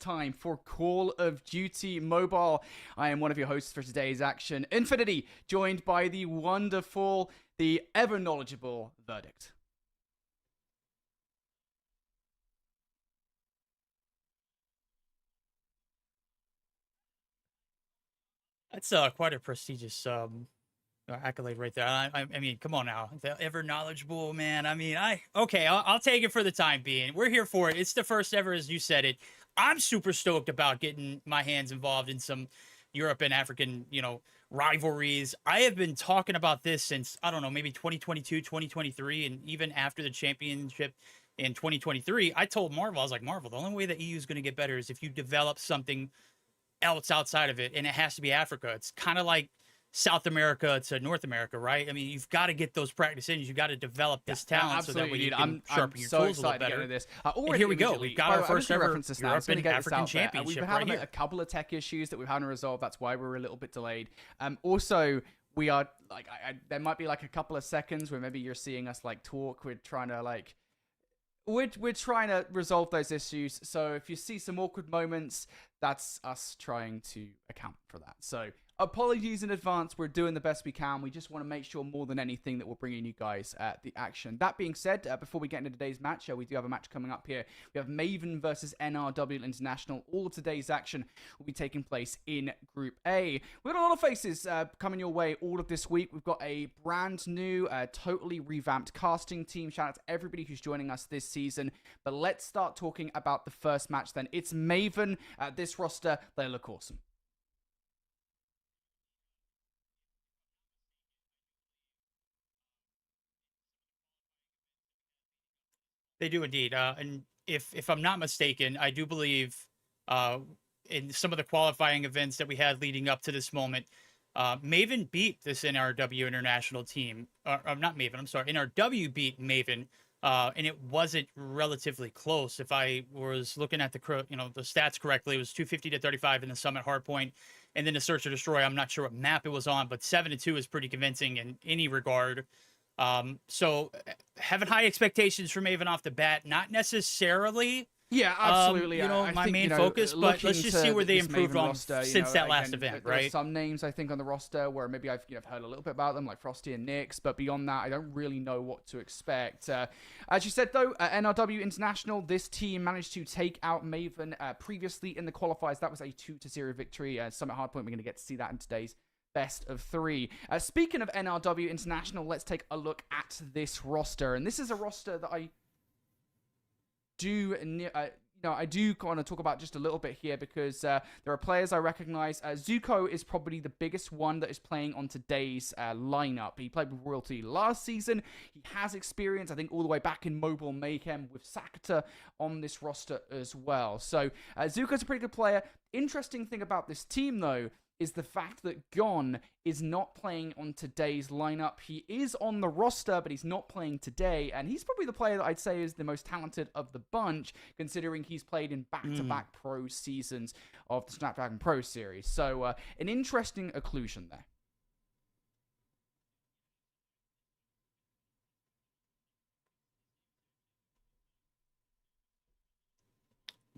time for Call of Duty Mobile. I am one of your hosts for today's action, Infinity, joined by the wonderful, the ever knowledgeable Verdict. That's quite a prestigious accolade right there. I mean, come on now, the ever knowledgeable man. I mean, I'll take it for the time being. We're here for it. It's the first ever, as you said it. I'm super stoked about getting my hands involved in some Europe and African, rivalries. I have been talking about this since, I don't know, maybe 2022, 2023, and even after the championship in 2023. I told Marvel, I was like, Marvel, the only way the EU is going to get better is if you develop something else outside of it, and it has to be Africa. It's kind of like South America to North America, right? I mean, you've got to get those practice in. You've got to develop this talent so that way you can sharpen your tools a little better. This. And here we go. We've got our first ever Europe and African championship. We've been having a couple of tech issues that we've had to resolve. That's why we're a little bit delayed. Also, we are like, there might be like a couple of seconds where maybe you're seeing us like talk. We're trying to resolve those issues. So if you see some awkward moments, that's us trying to account for that. So apologies in advance. We're doing the best we can. We just want to make sure more than anything that we're bringing you guys the action. That being said, before we get into today's match, we do have a match coming up here. We have Maven versus NRW International. All of today's action will be taking place in Group A. We've got a lot of faces coming your way all of this week. We've got a brand new, totally revamped casting team. Shout out to everybody who's joining us this season. But let's start talking about the first match then. It's Maven. This roster, they look awesome. They do indeed. And if I'm not mistaken, I do believe in some of the qualifying events that we had leading up to this moment, Maven beat this NRW international team. Not Maven, I'm sorry. NRW beat Maven, and it wasn't relatively close. If I was looking at the stats correctly, it was 250 to 35 in the Summit Hardpoint, and then the Search or Destroy. I'm not sure what map it was on, but 7-2 is pretty convincing in any regard. So having high expectations for Maven off the bat, not necessarily. Yeah, absolutely. My main focus, but let's just see where they improved on since that last event, right? There are some names I think on the roster where maybe I've heard a little bit about them, like Frosty and Nyx, but beyond that, I don't really know what to expect. As you said, though, NRW International, this team managed to take out Maven previously in the qualifiers. That was a 2-0 victory. Summit Hardpoint, we're going to get to see that in today's best of 3. Speaking of NRW International, let's take a look at this roster. And this is a roster that I do kind of talk about just a little bit here because there are players I recognize. Zuko is probably the biggest one that is playing on today's lineup. He played with Royalty last season. He has experience, I think, all the way back in Mobile Mayhem with Sakata on this roster as well. So Zuko's a pretty good player. Interesting thing about this team, though, is the fact that Gon is not playing on today's lineup. He is on the roster, but he's not playing today, and he's probably the player that I'd say is the most talented of the bunch, considering he's played in back-to-back pro seasons of the Snapdragon Pro Series. So, an interesting occlusion there.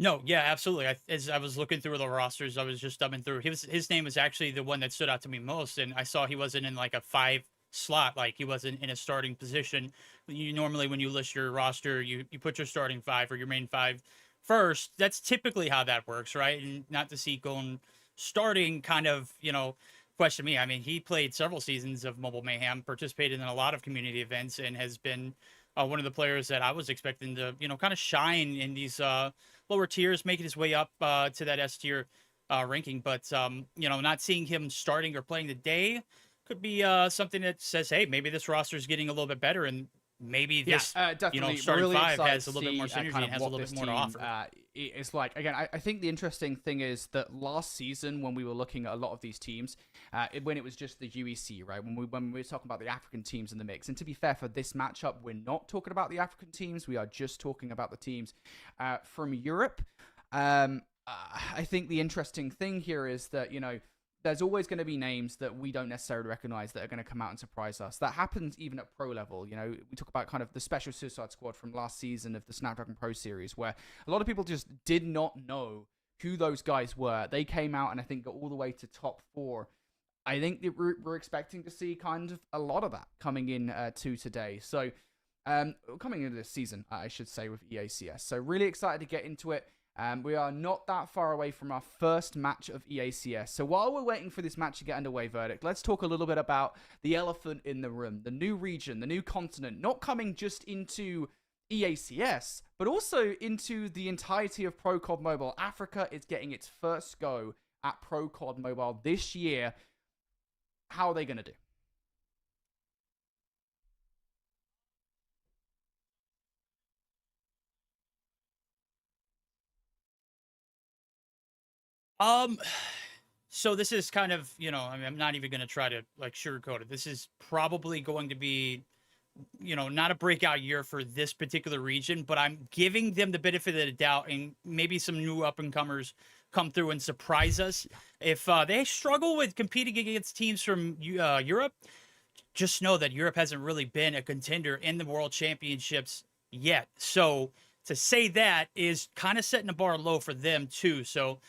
No, yeah, absolutely. As I was looking through the rosters, I was just thumbing through. His name was actually the one that stood out to me most, and I saw he wasn't in like a 5 slot, like he wasn't in a starting position. You normally, when you list your roster, you put your starting 5 or your main 5 first. That's typically how that works, right? And not to see Gon starting kind of, question me. I mean, he played several seasons of Mobile Mayhem, participated in a lot of community events, and has been one of the players that I was expecting to, kind of shine in these lower tiers, making his way up to that S tier ranking. But, not seeing him starting or playing today could be something that says, hey, maybe this roster is getting a little bit better, and maybe this, starting really 5 has a little bit more synergy and has a little bit more to offer. It's like, again, I think the interesting thing is that last season, when we were looking at a lot of these teams, when it was just the UEC, right? When we were talking about the African teams in the mix. And to be fair, for this matchup, we're not talking about the African teams. We are just talking about the teams from Europe. I think the interesting thing here is that, there's always going to be names that we don't necessarily recognize that are going to come out and surprise us. That happens even at pro level. We talk about kind of the special Suicide Squad from last season of the Snapdragon Pro Series, where a lot of people just did not know who those guys were. They came out and I think got all the way to top 4. I think that we're expecting to see kind of a lot of that coming in to today. So coming into this season, I should say, with EACS. So really excited to get into it. We are not that far away from our first match of EACS. So while we're waiting for this match to get underway, Verdict, let's talk a little bit about the elephant in the room, the new region, the new continent, not coming just into EACS, but also into the entirety of Pro COD Mobile. Africa is getting its first go at Pro COD Mobile this year. How are they going to do? So this is kind of, you know, I mean, I'm not even going to try to like sugarcoat it. This is probably going to be, you know, not a breakout year for this particular region, but I'm giving them the benefit of the doubt, and maybe some new up and comers come through and surprise us. If they struggle with competing against teams from Europe, just know that Europe hasn't really been a contender in the World Championships yet. So to say that is kind of setting the bar low for them too. So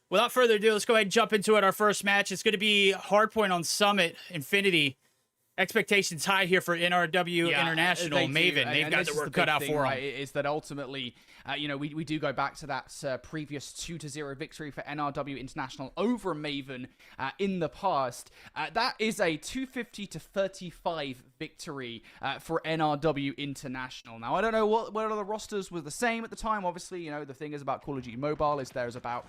without further ado, let's go ahead and jump into it. Our first match is going to be Hardpoint on Summit Infinity. Expectations high here for NRW International. Maven, they've got their work cut out for them. Right, is that ultimately, you know, we do go back to that previous 2-0 victory for NRW International over Maven in the past. That is a 250-35 victory for NRW International. Now, I don't know whether the rosters were the same at the time. Obviously, you know, the thing is about Call of Duty Mobile is there's about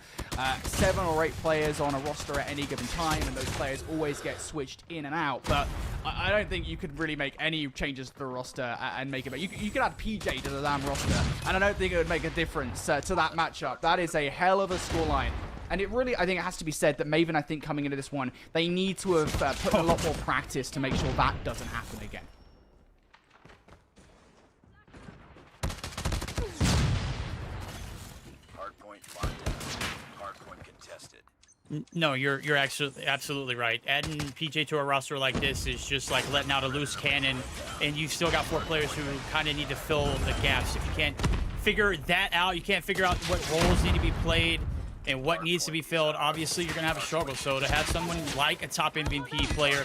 7 or 8 players on a roster at any given time, and those players always get switched in and out. But I don't think you could really make any changes to the roster and make it. You could add PJ to the damn roster, and I don't think it would make a difference to that matchup. That is a hell of a scoreline. And it really, I think it has to be said that Maven, I think coming into this one, they need to have put in a lot more practice to make sure that doesn't happen again. Hardpoint locked down. Hardpoint contested. No, you're absolutely right. Adding PJ to a roster like this is just like letting out a loose cannon, and you've still got 4 players who kind of need to fill the gaps. If you can't figure that out, you can't figure out what roles need to be played and what needs to be filled, obviously you're going to have a struggle. So to have someone like a top MVP player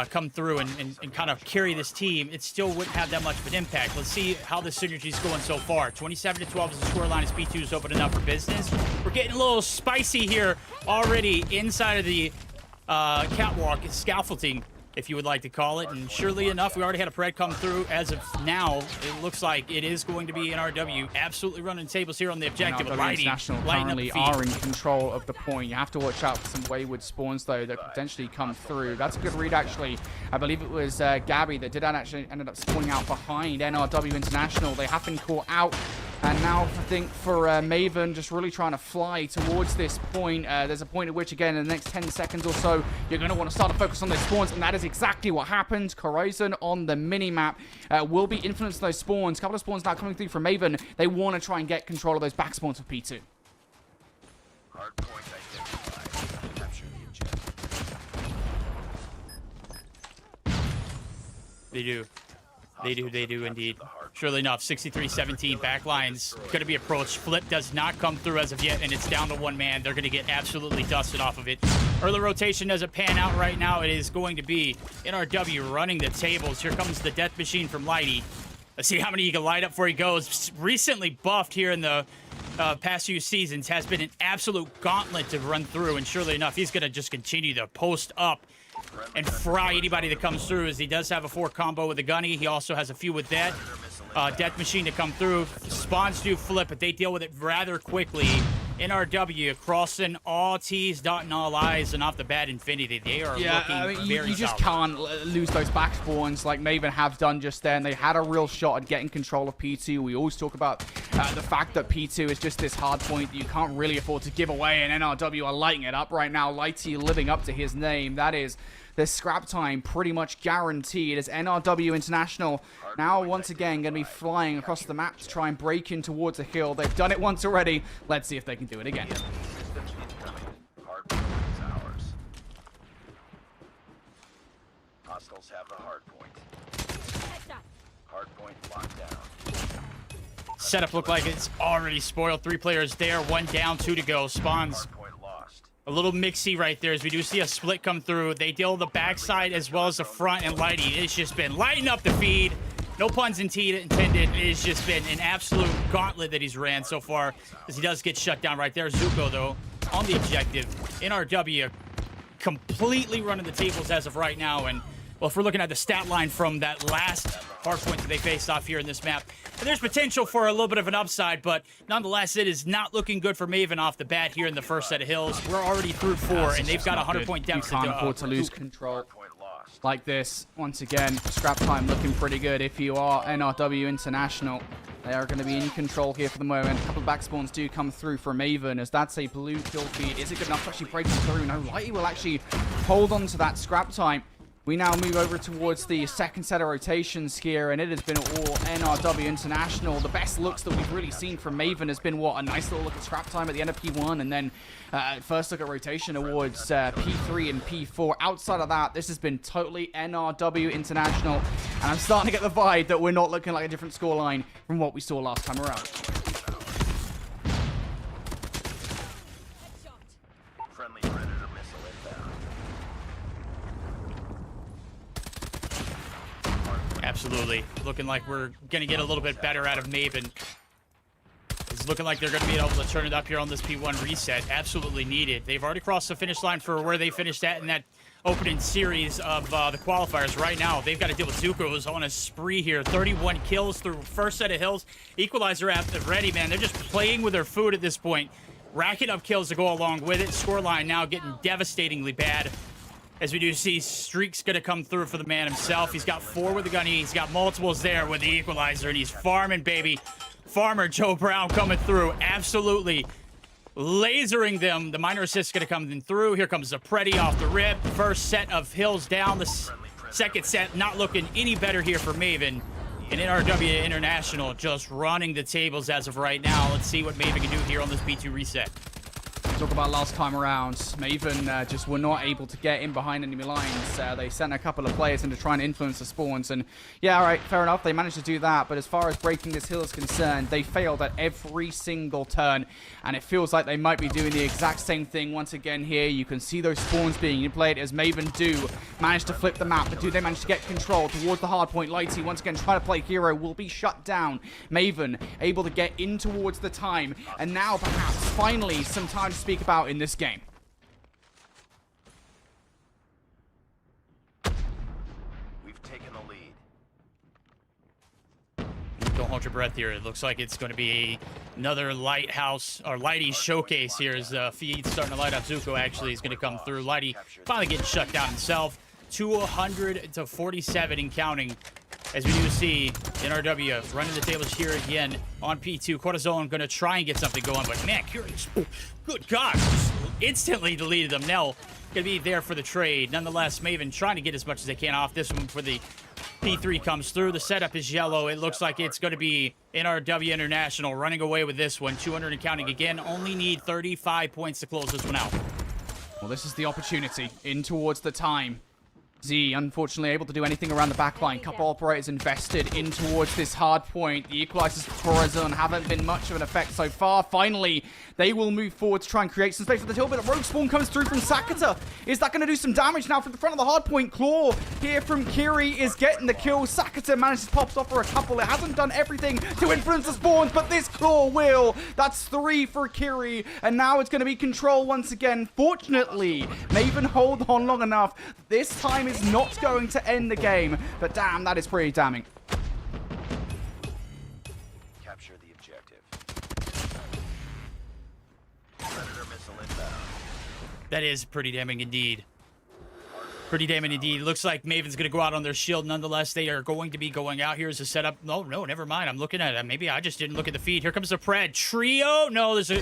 come through and kind of carry this team, it still wouldn't have that much of an impact. Let's see how the synergy is going so far. 27-12 is the scoreline as P2 is opening up for business. We're getting a little spicy here already inside of the catwalk, scaffolding, if you would like to call it. And surely enough, we already had a Pred come through. As of now, it looks like it is going to be NRW absolutely running tables here on the objective. International currently are in control of the point. You have to watch out for some wayward spawns, though, that could potentially come through. That's a good read, actually. I believe it was Gabby that did actually ended up spawning out behind NRW International. They have been caught out. And now, I think, for Maven, just really trying to fly towards this point. There's a point at which, again, in the next 10 seconds or so, you're going to want to start to focus on those spawns, and that is exactly what happens. Horizon on the mini-map will be influencing those spawns. A couple of spawns now coming through from Maven. They want to try and get control of those back spawns for P2. Hardpoint identified. Capture the objective. They do. They do indeed. Surely enough, 63-17 backlines going to be approached. Flip does not come through as of yet, and it's down to 1 man. They're going to get absolutely dusted off of it. Early rotation doesn't pan out right now. It is going to be NRW running the tables. Here comes the death machine from Lighty. Let's see how many he can light up before he goes. Recently buffed here in the past few seasons. Has been an absolute gauntlet to run through, and surely enough, he's going to just continue to post up and fry anybody that comes through, as he does have a 4 combo with a gunny. He also has a few with that. Death machine to come through. Spawns do flip, but they deal with it rather quickly. NRW crossing all T's, dotting all I's, and off the bat, Infinity. They are looking very you just solid. can't lose those back spawns like Maven have done just then. They had a real shot at getting control of P2. We always talk about the fact that P2 is just this hard point that you can't really afford to give away, and NRW are lighting it up right now. Lighty living up to his name. That is the scrap time pretty much guaranteed, as NRW International now once again going to be flying across the map to try and break in towards a hill. They've done it once already. Let's see if they can do it again. Hardpoint is ours. Hostiles have the hardpoint. Hardpoint locked down. setup look like it's already spoiled. 3 players there, 1 down, 2 to go. Spawns Hardpoint lost. a little mixy right there as we do see a split come through. They deal the backside as well as the front, and Lighty, it's just been lighting up the feed. No puns intended. It's just been an absolute gauntlet that he's ran so far, as he does get shut down right there. Zuko, though, on the objective. NRW completely running the tables as of right now. And, well, if we're looking at the stat line from that last hardpoint that they faced off here in this map, and there's potential for a little bit of an upside, but nonetheless, it is not looking good for Maven off the bat here in the first set of hills. We're already through 4, and they've got a 100-point deficit. You can't afford to lose control Hardpoint lost. like this. Once again, scrap time looking pretty good if you are NRW International. They are going to be in control here for the moment. A couple of back spawns do come through from Maven, as that's a blue kill feed. Is it good enough to actually break through? No, Lighty will actually hold on to that scrap time. We now move over towards the second set of rotations here, and it has been all NRW International. The best looks that we've really seen from Maven has been, what, a nice little look at scrap time at the end of P1, and then first look at rotation awards P3 and P4. Outside of that, this has been totally NRW International, and I'm starting to get the vibe that we're not looking like a different scoreline from what we saw last time around. Friendly Predator missile inbound. Absolutely. Looking like we're going to get a little bit better out of Maven. It's looking like they're going to be able to turn it up here on this P1 reset. Absolutely needed. They've already crossed the finish line for where they finished at in that opening series of the qualifiers. Right now, they've got to deal with Zuko, who's on a spree here. 31 kills through first set of hills. Equalizer app ready, man. They're just playing with their food at this point. Racking up kills to go along with it. Scoreline now getting devastatingly bad, as we do see streaks going to come through for the man himself. He's got 4 with the gun. He's got multiples there with the equalizer, and he's farming, baby. Farmer Joe Brown coming through, absolutely lasering them. The minor assist going to come in through. Here comes the Preddy off the rip. First set of hills down. The second set not looking any better here for Maven. And NRW International just running the tables as of right now. Let's see what Maven can do here on this B2 reset. Talk about last time around, Maven just were not able to get in behind enemy lines. They sent a couple of players in to try and influence the spawns, and yeah, all right, fair enough, they managed to do that, but as far as breaking this hill is concerned, they failed at every single turn, and it feels like they might be doing the exact same thing once again here. You can see those spawns being played as Maven do manage to flip the map, but do they manage to get control towards the hardpoint? Lighty once again trying to play hero, will be shut down. Maven able to get in towards the time, and now perhaps finally some time to speak about in this game. We've taken the lead. Don't hold your breath here. It looks like it's going to be another lighthouse or Lighty showcase here as the feed starting to light up. Zuko actually is going to come through. Lighty finally getting shut down himself. 200 to 47 and counting. As we do see NRW running the tables here again on P2. Cortisone going to try and get something going, but man, Curious, good God, just instantly deleted them. Nell going to be there for the trade. Nonetheless, Maven trying to get as much as they can off this one for the P3 comes through. The setup is yellow. It looks like it's going to be NRW International running away with this one. 200 and counting again. Only need 35 points to close this one out. Well, this is the opportunity in towards the time. Z, unfortunately, able to do anything around the backline. Couple operators invested in towards this hard point. The equalizers for Corazon haven't been much of an effect so far. Finally, they will move forward to try and create some space for the hill, but a rogue spawn comes through from Sakata. Is that going to do some damage now from the front of the hard point? Claw here from Kiri is getting the kill. Sakata manages to pop off for a couple. It hasn't done everything to influence the spawns, but this Claw will. That's 3 for Kiri, and now it's going to be control once again. Fortunately, Maven hold on long enough. This time is not going to end the game, but damn, that is pretty damning. Capture the objective. Predator missile inbound. That is pretty damning indeed. Pretty damning indeed. Looks like Maven's going to go out on their shield. Nonetheless, they are going to be going out. Here's a setup. No, never mind. I'm looking at it. Maybe I just didn't look at the feed. Here comes the Pred. Trio. No, there's a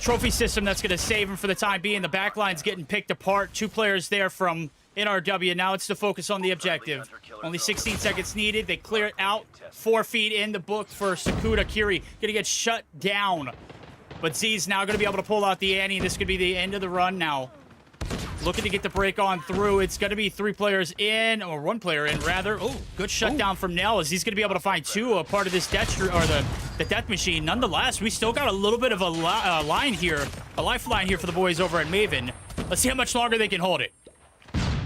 trophy system that's going to save him for the time being. The backline's getting picked apart. 2 players there from NRW. Now it's to focus on the objective. Only 16 seconds needed. They clear it out. 4 feet in the book for Sakuda. Kiri going to get shut down. But Z's now going to be able to pull out the ante. This could be the end of the run now. looking to get the break on through. It's going to be 3 players in, or 1 player in, rather. Oh, good shutdown from Nell, as he's going to be able to find 2, a part of this death, or the death machine. Nonetheless, we still got a little bit of a line here, a lifeline here for the boys over at Maven. Let's see how much longer they can hold it.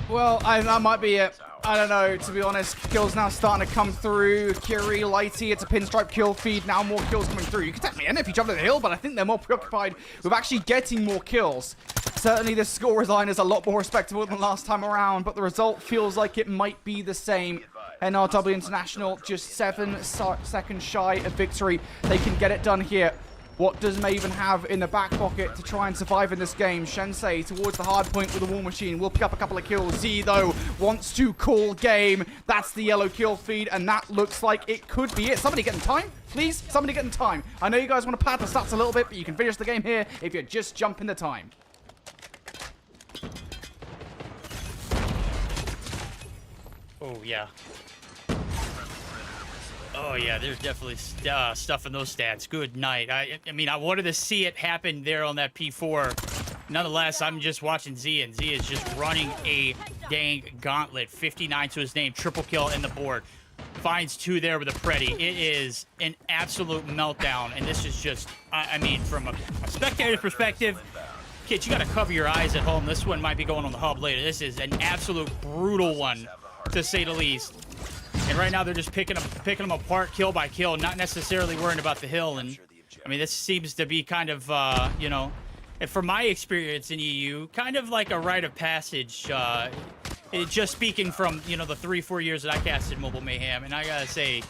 Well, that might be it. I don't know, to be honest. Kills now starting to come through. Curie, Lighty, it's a pinstripe kill feed. Now more kills coming through. You can take me in if you jump to the hill, but I think they're more preoccupied with actually getting more kills. Certainly this score line is a lot more respectable than last time around, but the result feels like it might be the same. NRW International just 7 seconds shy of victory. They can get it done here. What does Maven have in the back pocket to try and survive in this game? Shensei towards the hard point with the War Machine. Will pick up a couple of kills. Z, though, wants to call game. That's the yellow kill feed, and that looks like it could be it. Somebody get in time, please. Somebody get in time. I know you guys want to pad the stats a little bit, but you can finish the game here if you just jump in the time. Oh, yeah. Oh, yeah, there's definitely stuff in those stats. Good night. I mean, I wanted to see it happen there on that P4. Nonetheless, I'm just watching Z, and Z is just running a dang gauntlet. 59 to his name. Triple kill in the board. Finds 2 there with a Preddy. It is an absolute meltdown, and this is just, I mean, from a spectator's perspective, kids, you got to cover your eyes at home. This one might be going on the hub later. This is an absolute brutal one, to say the least. And right now they're just picking them apart kill by kill, not necessarily worrying about the hill. And I mean, this seems to be kind of, you know, and from my experience in EU, kind of like a rite of passage. Just speaking from, you know, the 3-4 years that I casted Mobile Mayhem, and I gotta say,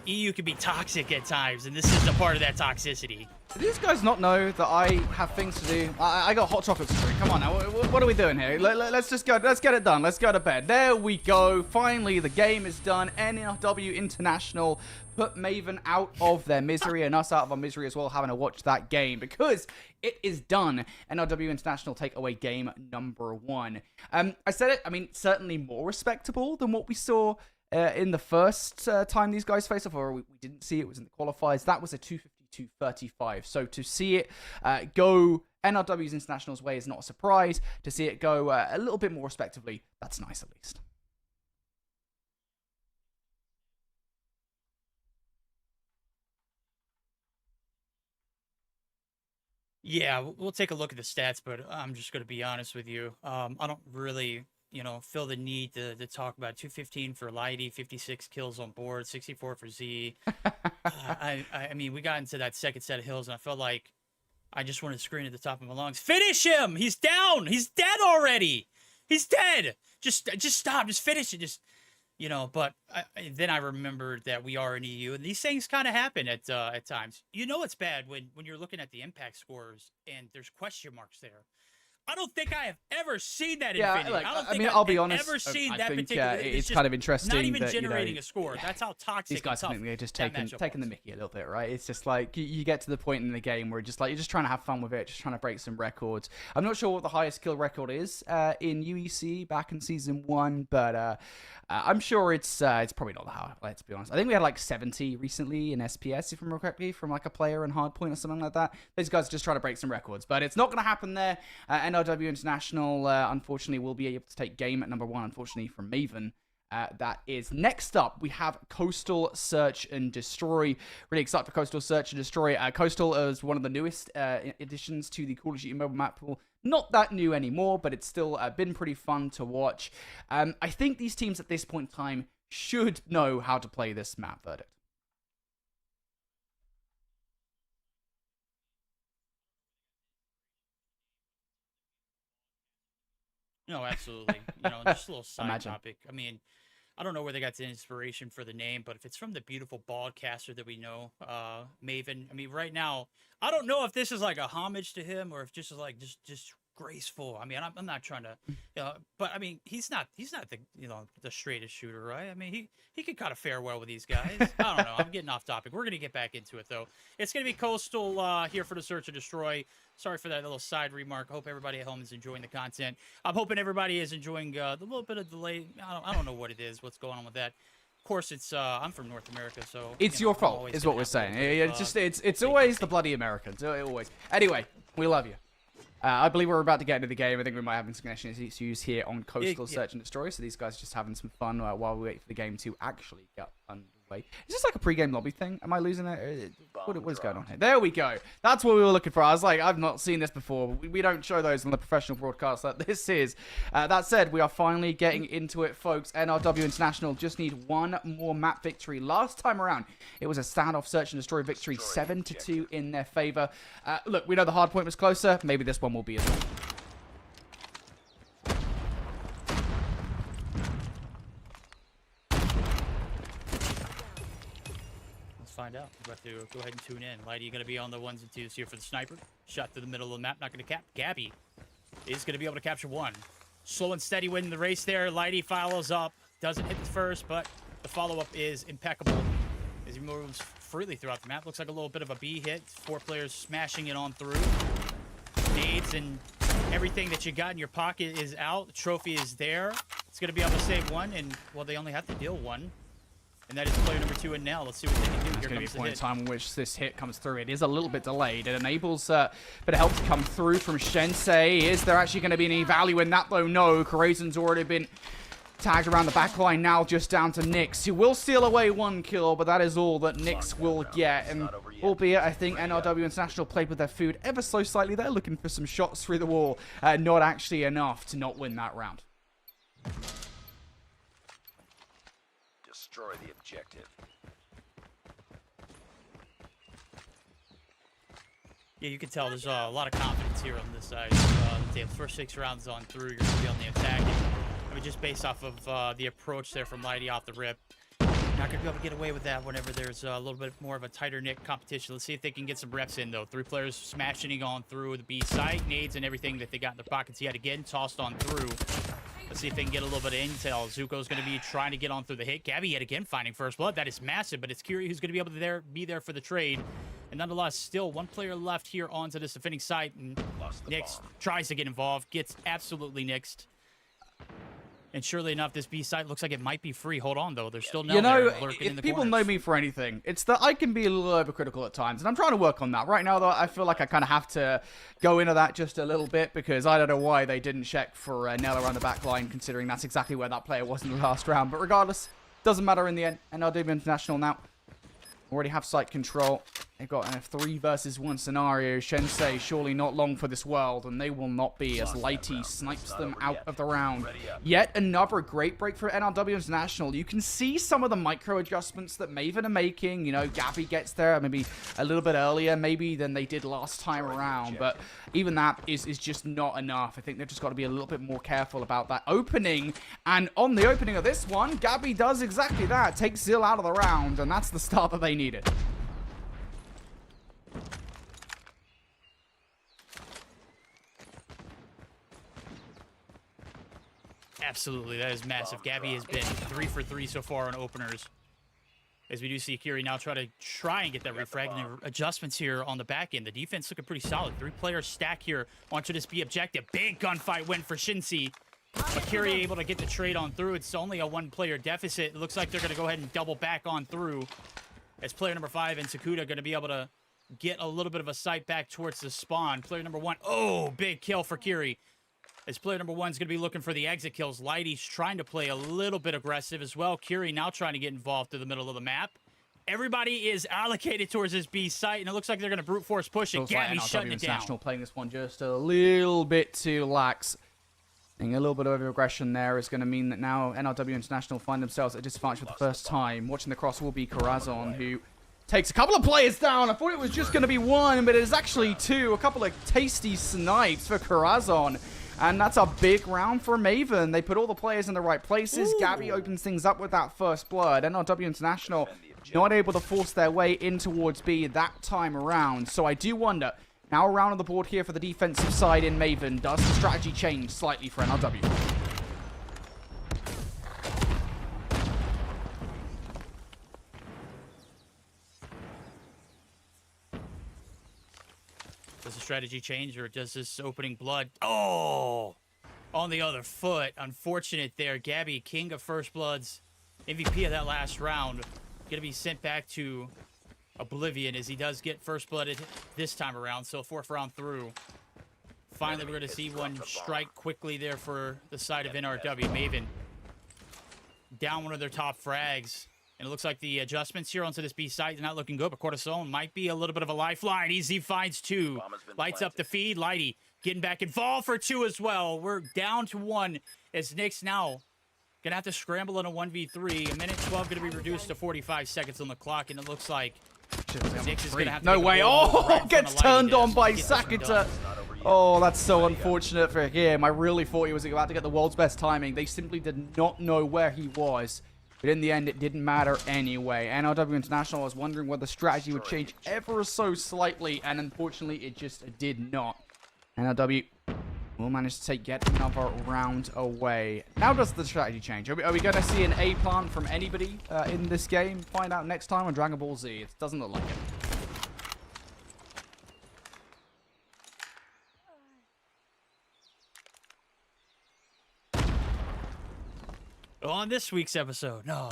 EU can be toxic at times, and this is a part of that toxicity. Do these guys not know that I have things to do? I got hot chocolates to drink. Come on now, what are we doing here? Let's just go. Let's get it done. Let's go to bed. There we go. Finally, the game is done. NRW International put Maven out of their misery and us out of our misery as well, having to watch that game because it is done. NRW International take away game number 1. I said it. I mean, certainly more respectable than what we saw in the first time these guys faced off, or we didn't see it was in the qualifiers. That was a 250-35. So to see it go NRW's International's way is not a surprise. To see it go a little bit more respectively, that's nice at least. Yeah, we'll take a look at the stats, but I'm just going to be honest with you. I don't really, you know, feel the need to talk about 215 for Lighty, 56 kills on board, 64 for Z. I mean, we got into that second set of hills, and I felt like I just wanted to scream at the top of my lungs, finish him! He's down! He's dead already! He's dead! Just stop! Just finish it! Just, you know, but then I remembered that we are in EU, and these things kind of happen at times. You know it's bad when you're looking at the impact scores, and there's question marks there. I don't think I have ever seen that in Infinity. Like, I don't I think mean, I've I'll be honest. ever seen I that think particular. it's kind of interesting. Not even that, generating you know, a score. That's how toxic. These guys, I think they're just taking the is. Mickey a little bit, right? It's just like you get to the point in the game where you're just trying to have fun with it, just trying to break some records. I'm not sure what the highest kill record is in UEC back in season 1, but I'm sure it's probably not the high. Let's be honest. I think we had like 70 recently in SPS, if I remember correctly, from like a player in Hardpoint or something like that. These guys are just trying to break some records, but it's not going to happen there. NRW International, unfortunately, will be able to take game at number 1, unfortunately, from Maven. That is next up. We have Coastal Search and Destroy. Really excited for Coastal Search and Destroy. Coastal is one of the newest additions to the Call of Duty mobile map pool. Not that new anymore, but it's still been pretty fun to watch. I think these teams at this point in time should know how to play this map, Verdict. No, absolutely. You know, just a little side topic. I mean, I don't know where they got the inspiration for the name, but if it's from the beautiful broadcaster that we know, Maven. I mean, right now, I don't know if this is like a homage to him or if just is like just graceful. I mean, I'm not trying to, you know, but I mean, he's not the, you know, the straightest shooter, right? I mean, he could kind of fare well with these guys. I don't know. I'm getting off topic. We're gonna get back into it though. It's gonna be Coastal here for the Search and Destroy. Sorry for that little side remark. Hope everybody at home is enjoying the content. I'm hoping everybody is enjoying the little bit of delay. I don't know what it is. What's going on with that? Of course, it's I'm from North America, so it's your fault, is what we're saying. It's always the bloody Americans. Always. Anyway, we love you. I believe we're about to get into the game. I think we might have some connection issues here on Coastal Search and Destroy. So these guys are just having some fun while we wait for the game to actually get underway. Is this like a pre-game lobby thing? Am I losing it? What is going on here? There we go. That's what we were looking for. I was like, I've not seen this before. We don't show those on the professional broadcast that this is. That said, we are finally getting into it, folks. NRW International just need one more map victory. Last time around, it was a standoff search and destroy victory, 7-2 in their favor. Look, we know the hard point was closer. Maybe this one will be as well. Find out. We're about to go ahead and tune in. Lighty going to be on the ones and twos here for the sniper. Shot through the middle of the map. Not going to cap. Gabby is going to be able to capture one. Slow and steady winning the race there. Lighty follows up. Doesn't hit the first, but the follow-up is impeccable as he moves freely throughout the map. Looks like a little bit of a B hit. 4 players smashing it on through. Nades and everything that you got in your pocket is out. The trophy is there. It's going to be able to save one, and, well, they only have to deal one. And that is player number 2 in now. Let's see what they can do. There's going to be a point in time in which this hit comes through. It is a little bit delayed. It enables a bit of help to come through from Shensei. Is there actually going to be any value in that, though? No. Corazon's already been tagged around the back line now, just down to Nyx, who will steal away 1 kill, but that is all that Nyx will get. And albeit, I think NRW International played with their food ever so slightly. They're looking for some shots through the wall. Not actually enough to not win that round. Destroy the objective. Yeah, you can tell there's a lot of confidence here on this side. The first 6 rounds on through, you're going to be on the attack. I mean, just based off of the approach there from Lighty off the rip. Not going to be able to get away with that whenever there's a little bit more of a tighter knit competition. Let's see if they can get some reps in, though. 3 players smashing on through the B site. Nades and everything that they got in their pockets yet again. Tossed on through. Let's see if they can get a little bit of intel. Zuko's going to be trying to get on through the hit. Gabby yet again finding first blood. That is massive, but it's Kiri who's going to be able to be there for the trade. And nonetheless, still 1 player left here onto this defending site. And Nyx tries to get involved. Gets absolutely nixed. And surely enough, this B site looks like it might be free. Hold on, though. There's still no lurking in the people corners. know me for anything, it's that I can be a little overcritical at times, and I'm trying to work on that. Right now, though, I feel like I kind of have to go into that just a little bit, because I don't know why they didn't check for Nella on the back line, considering that's exactly where that player was in the last round. But regardless, doesn't matter in the end. NRW International now already have site control. They've got a 3 versus 1 scenario. Shensei surely not long for this world, and they will not be as Lighty snipes them out of the round. Yet another great break for NRW International. You can see some of the micro adjustments that Maven are making. You know, Gabby gets there maybe a little bit earlier maybe than they did last time around, but even that is just not enough. I think they've just got to be a little bit more careful about that opening. And on the opening of this one, Gabby does exactly that. Takes Zill out of the round, and that's the start that they needed. Absolutely, that is massive. Gabby has been 3 for 3 so far on openers. As we do see Kiri now try and get that refrag, and the adjustments here on the back end. The defense looking pretty solid. 3-player stack here onto this B objective. Big gunfight win for Shinsi. But Kiri able to get the trade on through. It's only a 1-player deficit. It looks like they're going to go ahead and double back on through. As player number 5 and Sakuda going to be able to get a little bit of a sight back towards the spawn. Player number 1, oh, big kill for Kiri. As player number 1 is going to be looking for the exit kills. Lighty's trying to play a little bit aggressive as well. Kiri now trying to get involved through the middle of the map. Everybody is allocated towards this B site, and it looks like they're going to brute force push it. Gabby's shutting it down. Playing this one just a little bit too lax. I think a little bit of aggression there is going to mean that now NRW International find themselves at a disadvantage for the first time. Watching the cross will be Corazon, who takes a couple of players down. I thought it was just going to be 1, but it is actually 2. A couple of tasty snipes for Corazon. And that's a big round for Maven. They put all the players in the right places. Ooh. Gabby opens things up with that first blood. NRW International not able to force their way in towards B that time around. So I do wonder, now around on the board here for the defensive side in Maven, does the strategy change slightly for NRW? Does the strategy change, or does this opening blood? Oh! On the other foot. Unfortunate there. Gabby, king of first bloods, MVP of that last round, going to be sent back to oblivion as he does get first blooded this time around. So 4th round through. Finally, we're going to see one strike quickly there for the side of NRW. Maven down one of their top frags. And it looks like the adjustments here onto this B site is not looking good, but Cortisone might be a little bit of a lifeline. Easy finds 2. Lights up the feed. Lighty getting back involved for 2 as well. We're down to 1 as Nick's now going to have to scramble in a 1v3. A minute 12 going to be reduced to 45 seconds on the clock, and it looks like Nick's is going to have to no way. Oh, gets turned on by Sakata. Sakata. Oh, that's so unfortunate for him. I really thought he was about to get the world's best timing. They simply did not know where he was. But in the end, it didn't matter anyway. NRW International was wondering whether the strategy would change ever so slightly, and unfortunately, it just did not. NRW will manage to take yet another round away. Now does the strategy change? Are we going to see an A plant from anybody in this game? Find out next time on Dragon Ball Z. It doesn't look like it. On this week's episode, no,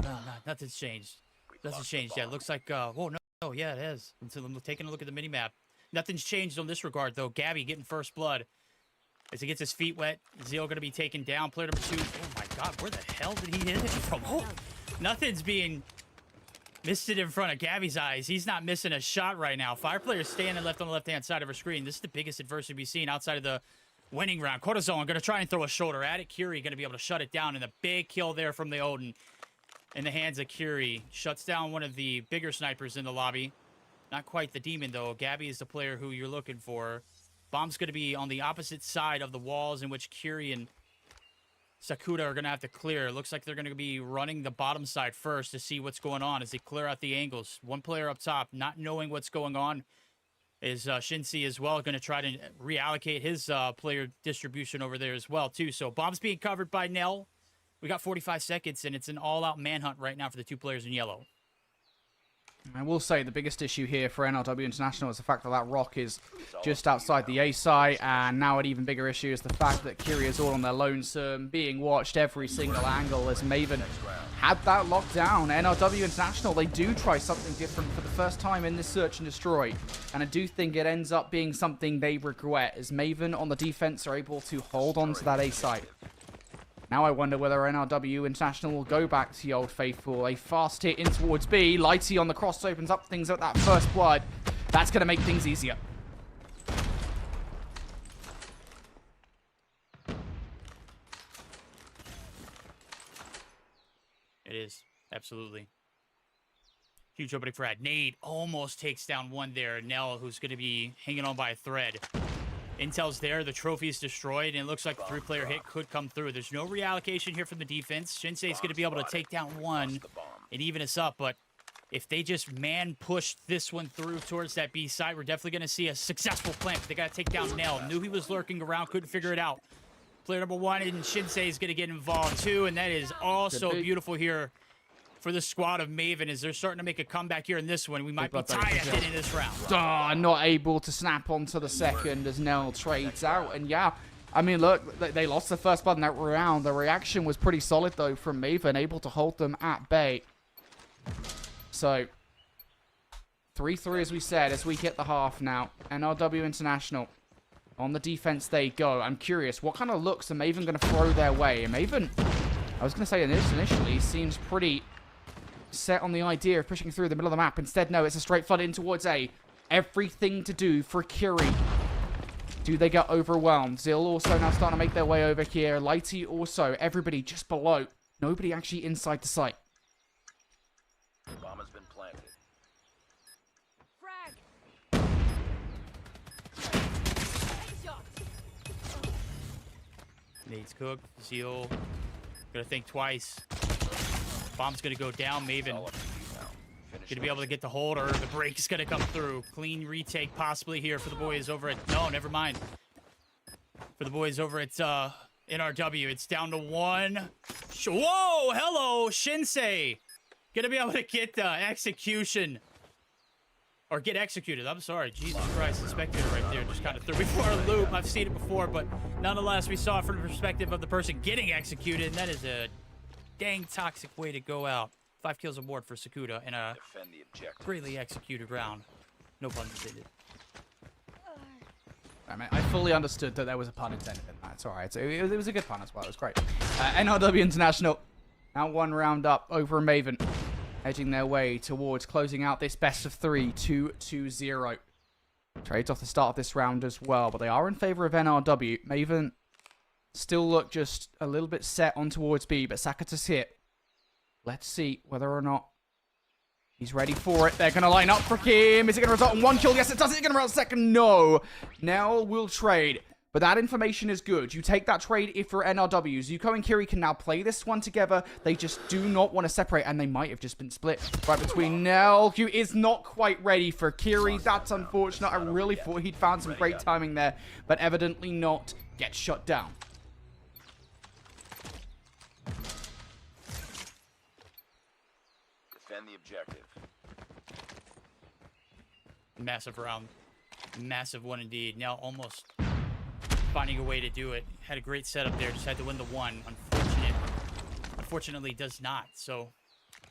nothing's changed. Nothing's changed yet. Looks like, whoa, no, yeah, it is. Until I'm taking a look at the mini-map. Nothing's changed on this regard, though. Gabby getting first blood as he gets his feet wet. Zeal going to be taken down. Player number 2. Oh, my God, where the hell did he hit it from? Oh, nothing's being misted in front of Gabby's eyes. He's not missing a shot right now. Fire player's standing left on the left-hand side of her screen. This is the biggest adversity we've seen outside of the winning round. Cortisone going to try and throw a shoulder at it. Curie going to be able to shut it down, and a big kill there from the Odin in the hands of Curie. Shuts down one of the bigger snipers in the lobby. Not quite the demon, though. Gabby is the player who you're looking for. Bomb's going to be on the opposite side of the walls in which Curie and Sakuda are going to have to clear. Looks like they're going to be running the bottom side first to see what's going on as they clear out the angles. One player up top, not knowing what's going on, is Shinsei as well, going to try to reallocate his player distribution over there as well, too. So bomb's being covered by Nell. We got 45 seconds, and it's an all-out manhunt right now for the 2 players in yellow. I will say the biggest issue here for NRW International is the fact that that rock is just outside the A site, and now an even bigger issue is the fact that Curie is all on their lonesome, being watched every single angle as Maven had that locked down. NRW International, they do try something different for the first time in this search and destroy, and I do think it ends up being something they regret, as Maven on the defense are able to hold on to that A site. Now I wonder whether NRW International will go back to the old faithful. A fast hit in towards B. Lighty on the cross opens up things at that first blood. That's going to make things easier. It is. Absolutely. Huge opening for Ad. Nade almost takes down one there. Nell, who's going to be hanging on by a thread. Intel's there. The trophy is destroyed, and it looks like the 3-player hit could come through. There's no reallocation here from the defense. Shinsei's going to be able to take down one and even us up, but if they just man-push this one through towards that B side, we're definitely going to see a successful plant. They got to take down Nell. Knew he was lurking around, couldn't figure it out. Player number 1, and Shinsei is going to get involved too, and that is also beautiful here for the squad of Maven as they're starting to make a comeback here in this one. We might be tied at it in this round. Not able to snap onto the second as Nell trades out. And yeah, I mean, look, they lost the first blood in that round. The reaction was pretty solid, though, from Maven, able to hold them at bay. So, 3-3, as we said, as we hit the half now. NRW International. On the defense they go. I'm curious, what kind of looks are Maven going to throw their way? And Maven, I was going to say initially, seems pretty set on the idea of pushing through the middle of the map. Instead, no, it's a straight flood in towards A. Everything to do for Curie. Do they get overwhelmed? Zill also now starting to make their way over here. Lighty also. Everybody just below. Nobody actually inside the site. Bomb has been planted. Nade's cooked. Zeal gonna think twice. Bomb's gonna go down. Maven gonna be able to get the hold, or the break is gonna come through. Clean retake possibly here for the boys over at... No, never mind. For the boys over at NRW, it's down to 1. Whoa, hello, Shinsei. Gonna be able to get the execution. Or get executed. I'm sorry. Jesus Christ, the spectator right there just kind of threw me for a loop. I've seen it before, but nonetheless, we saw it from the perspective of the person getting executed, and that is a dang toxic way to go out. 5 kills aboard for Sakuda in a greatly executed round. No pun intended. I mean, I fully understood that there was a pun intended in that. It's alright. It was a good pun as well. It was great. NRW International now 1 round up over Maven, edging their way towards closing out this best of 3, 2-2-0. Trades off the start of this round as well, but they are in favor of NRW. Maven still look just a little bit set on towards B, but Sakata's hit. Let's see whether or not he's ready for it. They're going to line up for him. Is it going to result in 1 kill? Yes, it does. Is it going to result in second? No. Nell will trade. But that information is good. You take that trade if you're NRW. Zuko and Kiri can now play this one together. They just do not want to separate, and they might have just been split right between Nell, who is not quite ready for Kiri. That's unfortunate. I really thought he'd found some great timing there, but evidently not. Gets shut down. Defend the objective. Massive round. Massive one indeed. Now almost finding a way to do it. Had a great setup there. Just had to win the one. Unfortunately, does not. So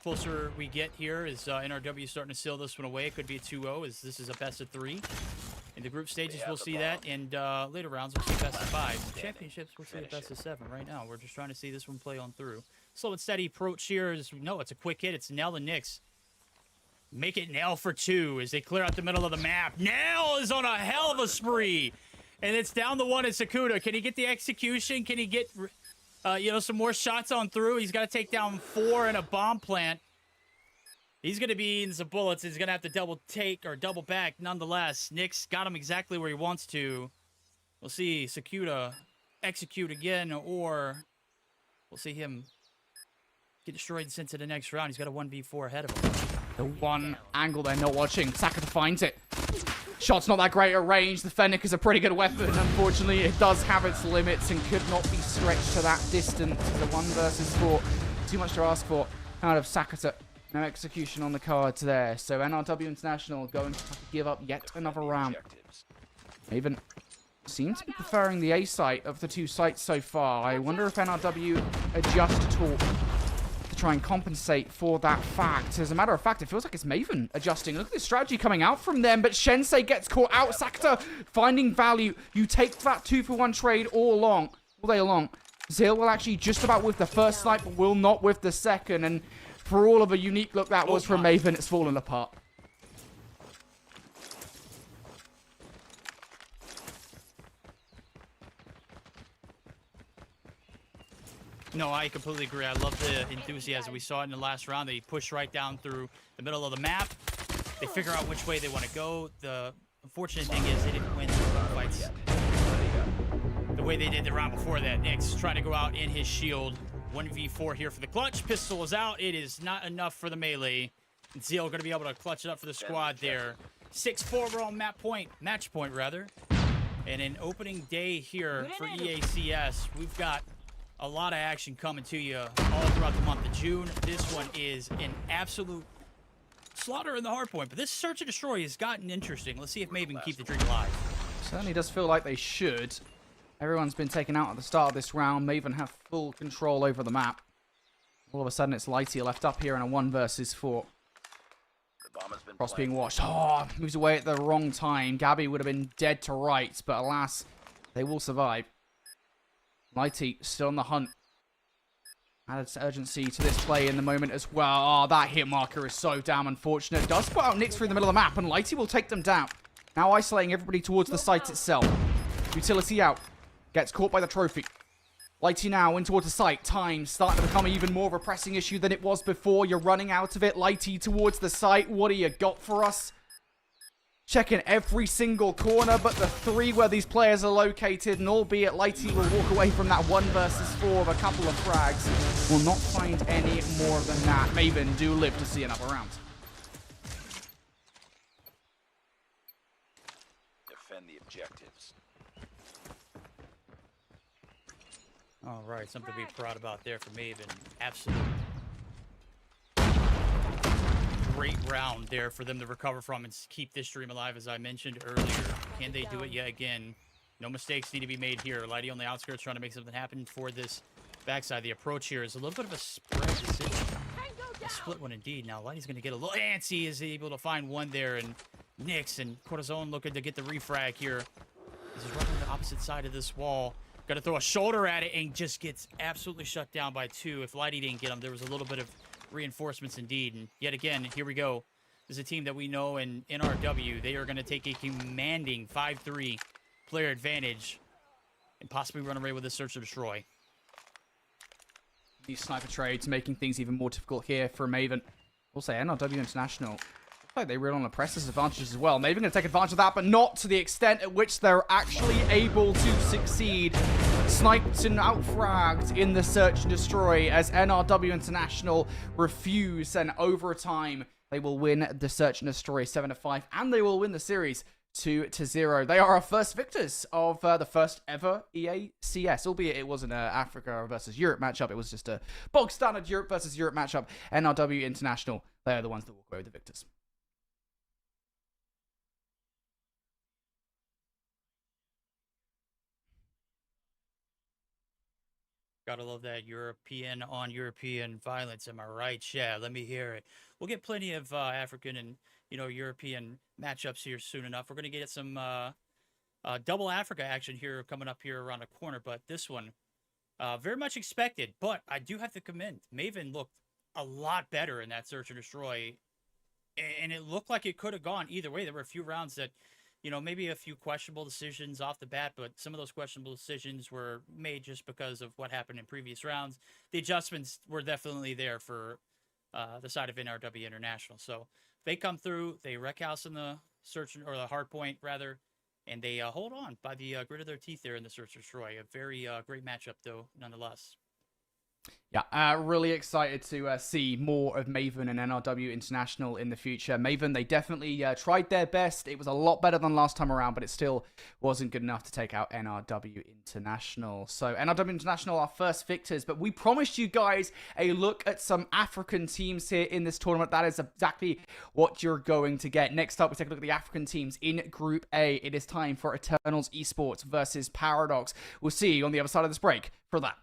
closer we get here is NRW starting to seal this one away. It could be a 2-0 as this is a best of 3. In the group stages, we'll see that. And later rounds, we'll see best of 5. Championships, we'll see a best of 7 right now. We're just trying to see this one play on through. Slow and steady approach here is, no, it's a quick hit. It's Nell and Nyx. Make it Nell for 2 as they clear out the middle of the map. Nell is on a hell of a spree. And it's down the 1 at Sakuda. Can he get the execution? Can he get, some more shots on through? He's got to take down 4 in a bomb plant. He's going to be in some bullets. He's going to have to double back nonetheless. Nyx got him exactly where he wants to. We'll see Sakuda execute again, or we'll see him get destroyed and sent to the next round. He's got a 1v4 ahead of him. The one angle they're not watching. Sakata finds it. Shot's not that great at range. The Fennec is a pretty good weapon. Unfortunately, it does have its limits and could not be stretched to that distance. The 1 versus 4. Too much to ask for out of Sakata. No execution on the cards there. So NRW International going to have to give up yet another round. Maven seems to be preferring the A site of the 2 sites so far. I wonder if NRW adjust at all to try and compensate for that fact. As a matter of fact, it feels like it's Maven adjusting. Look at the strategy coming out from them, but Shensei gets caught out. Sakata finding value. You take that 2-for-1 trade all day long. Zil will actually just about with the first snipe, but will not with the second. And for all of a unique look that was from Maven, it's fallen apart. No, I completely agree. I love the enthusiasm we saw in the last round. They push right down through the middle of the map. They figure out which way they want to go. The unfortunate thing is they didn't win the fights the way they did the round before that. Nyx trying to go out in his shield. 1v4 here for the clutch. Pistol is out. It is not enough for the melee. Zeal going to be able to clutch it up for the squad there. 6-4, we're on match point rather. And an opening day here for EACS. We've got a lot of action coming to you all throughout the month of June. This one is an absolute slaughter in the hardpoint. But this search and destroy has gotten interesting. Let's see if Maven can keep the dream alive. Certainly does feel like they should. Everyone's been taken out at the start of this round. Maven have full control over the map. All of a sudden, it's Lighty left up here in a 1 versus 4. Cross being watched. Oh, moves away at the wrong time. Gabby would have been dead to rights, but alas, they will survive. Lighty still on the hunt. Added urgency to this play in the moment as well. Oh, that hit marker is so damn unfortunate. Does put out Nyx through the middle of the map, and Lighty will take them down. Now isolating everybody towards the site itself. Utility out. Gets caught by the trophy. Lighty now in towards the site. Time starting to become even more of a pressing issue than it was before. You're running out of it. Lighty towards the site. What do you got for us? Checking every single corner, but the 3 where these players are located, and albeit Lighty will walk away from that 1 versus 4 of a couple of frags, will not find any more than that. Maven do live to see another round. Defend the objectives. All right, something to be proud about there for Maven. Absolute great round there for them to recover from and keep this stream alive, as I mentioned earlier. Can they do it yet again? No mistakes need to be made here. Lighty on the outskirts trying to make something happen for this backside. The approach here is a little bit of a spread decision. A split one indeed. Now Lighty's going to get a little antsy. Is able to find one there, and Nyx and Cortisone looking to get the refrag here. This is right on the opposite side of this wall. Got to throw a shoulder at it and just gets absolutely shut down by 2. If Lighty didn't get him, there was a little bit of reinforcements indeed. And yet again, here we go. This is a team that we know in NRW. They are going to take a commanding 5-3 player advantage and possibly run away with a search and destroy. These sniper trades making things even more difficult here for Maven. We'll say NRW International. Looks like they really want to press this advantage as well. Maven going to take advantage of that, but not to the extent at which they're actually able to succeed. Sniped and outfragged in the search and destroy as NRW International refuse, and over time they will win the search and destroy 7-5, and they will win the series 2-0. They are our first victors of the first ever EACS, albeit it wasn't an Africa versus Europe matchup. It was just a bog standard Europe versus Europe matchup. NRW International, they are the ones that walk away with the victors. Gotta love that European on European violence. Am I right? Yeah, let me hear it. We'll get plenty of African and European matchups here soon enough. We're gonna get some double Africa action here coming up here around the corner, but this one very much expected. But I do have to commend Maven looked a lot better in that search and destroy, and it looked like it could have gone either way. There were a few rounds that maybe a few questionable decisions off the bat, but some of those questionable decisions were made just because of what happened in previous rounds. The adjustments were definitely there for the side of NRW International. So they come through, they wreck house in the search, or the Hardpoint rather, and they hold on by the grit of their teeth there in the search and destroy. A very great matchup though, nonetheless. Yeah, really excited to see more of Maven and NRW International in the future. Maven, they definitely tried their best. It was a lot better than last time around, but it still wasn't good enough to take out NRW International. So NRW International are first victors, but we promised you guys a look at some African teams here in this tournament. That is exactly what you're going to get. Next up, we take a look at the African teams in Group A. It is time for Eternals Esports versus Paradox. We'll see you on the other side of this break for that.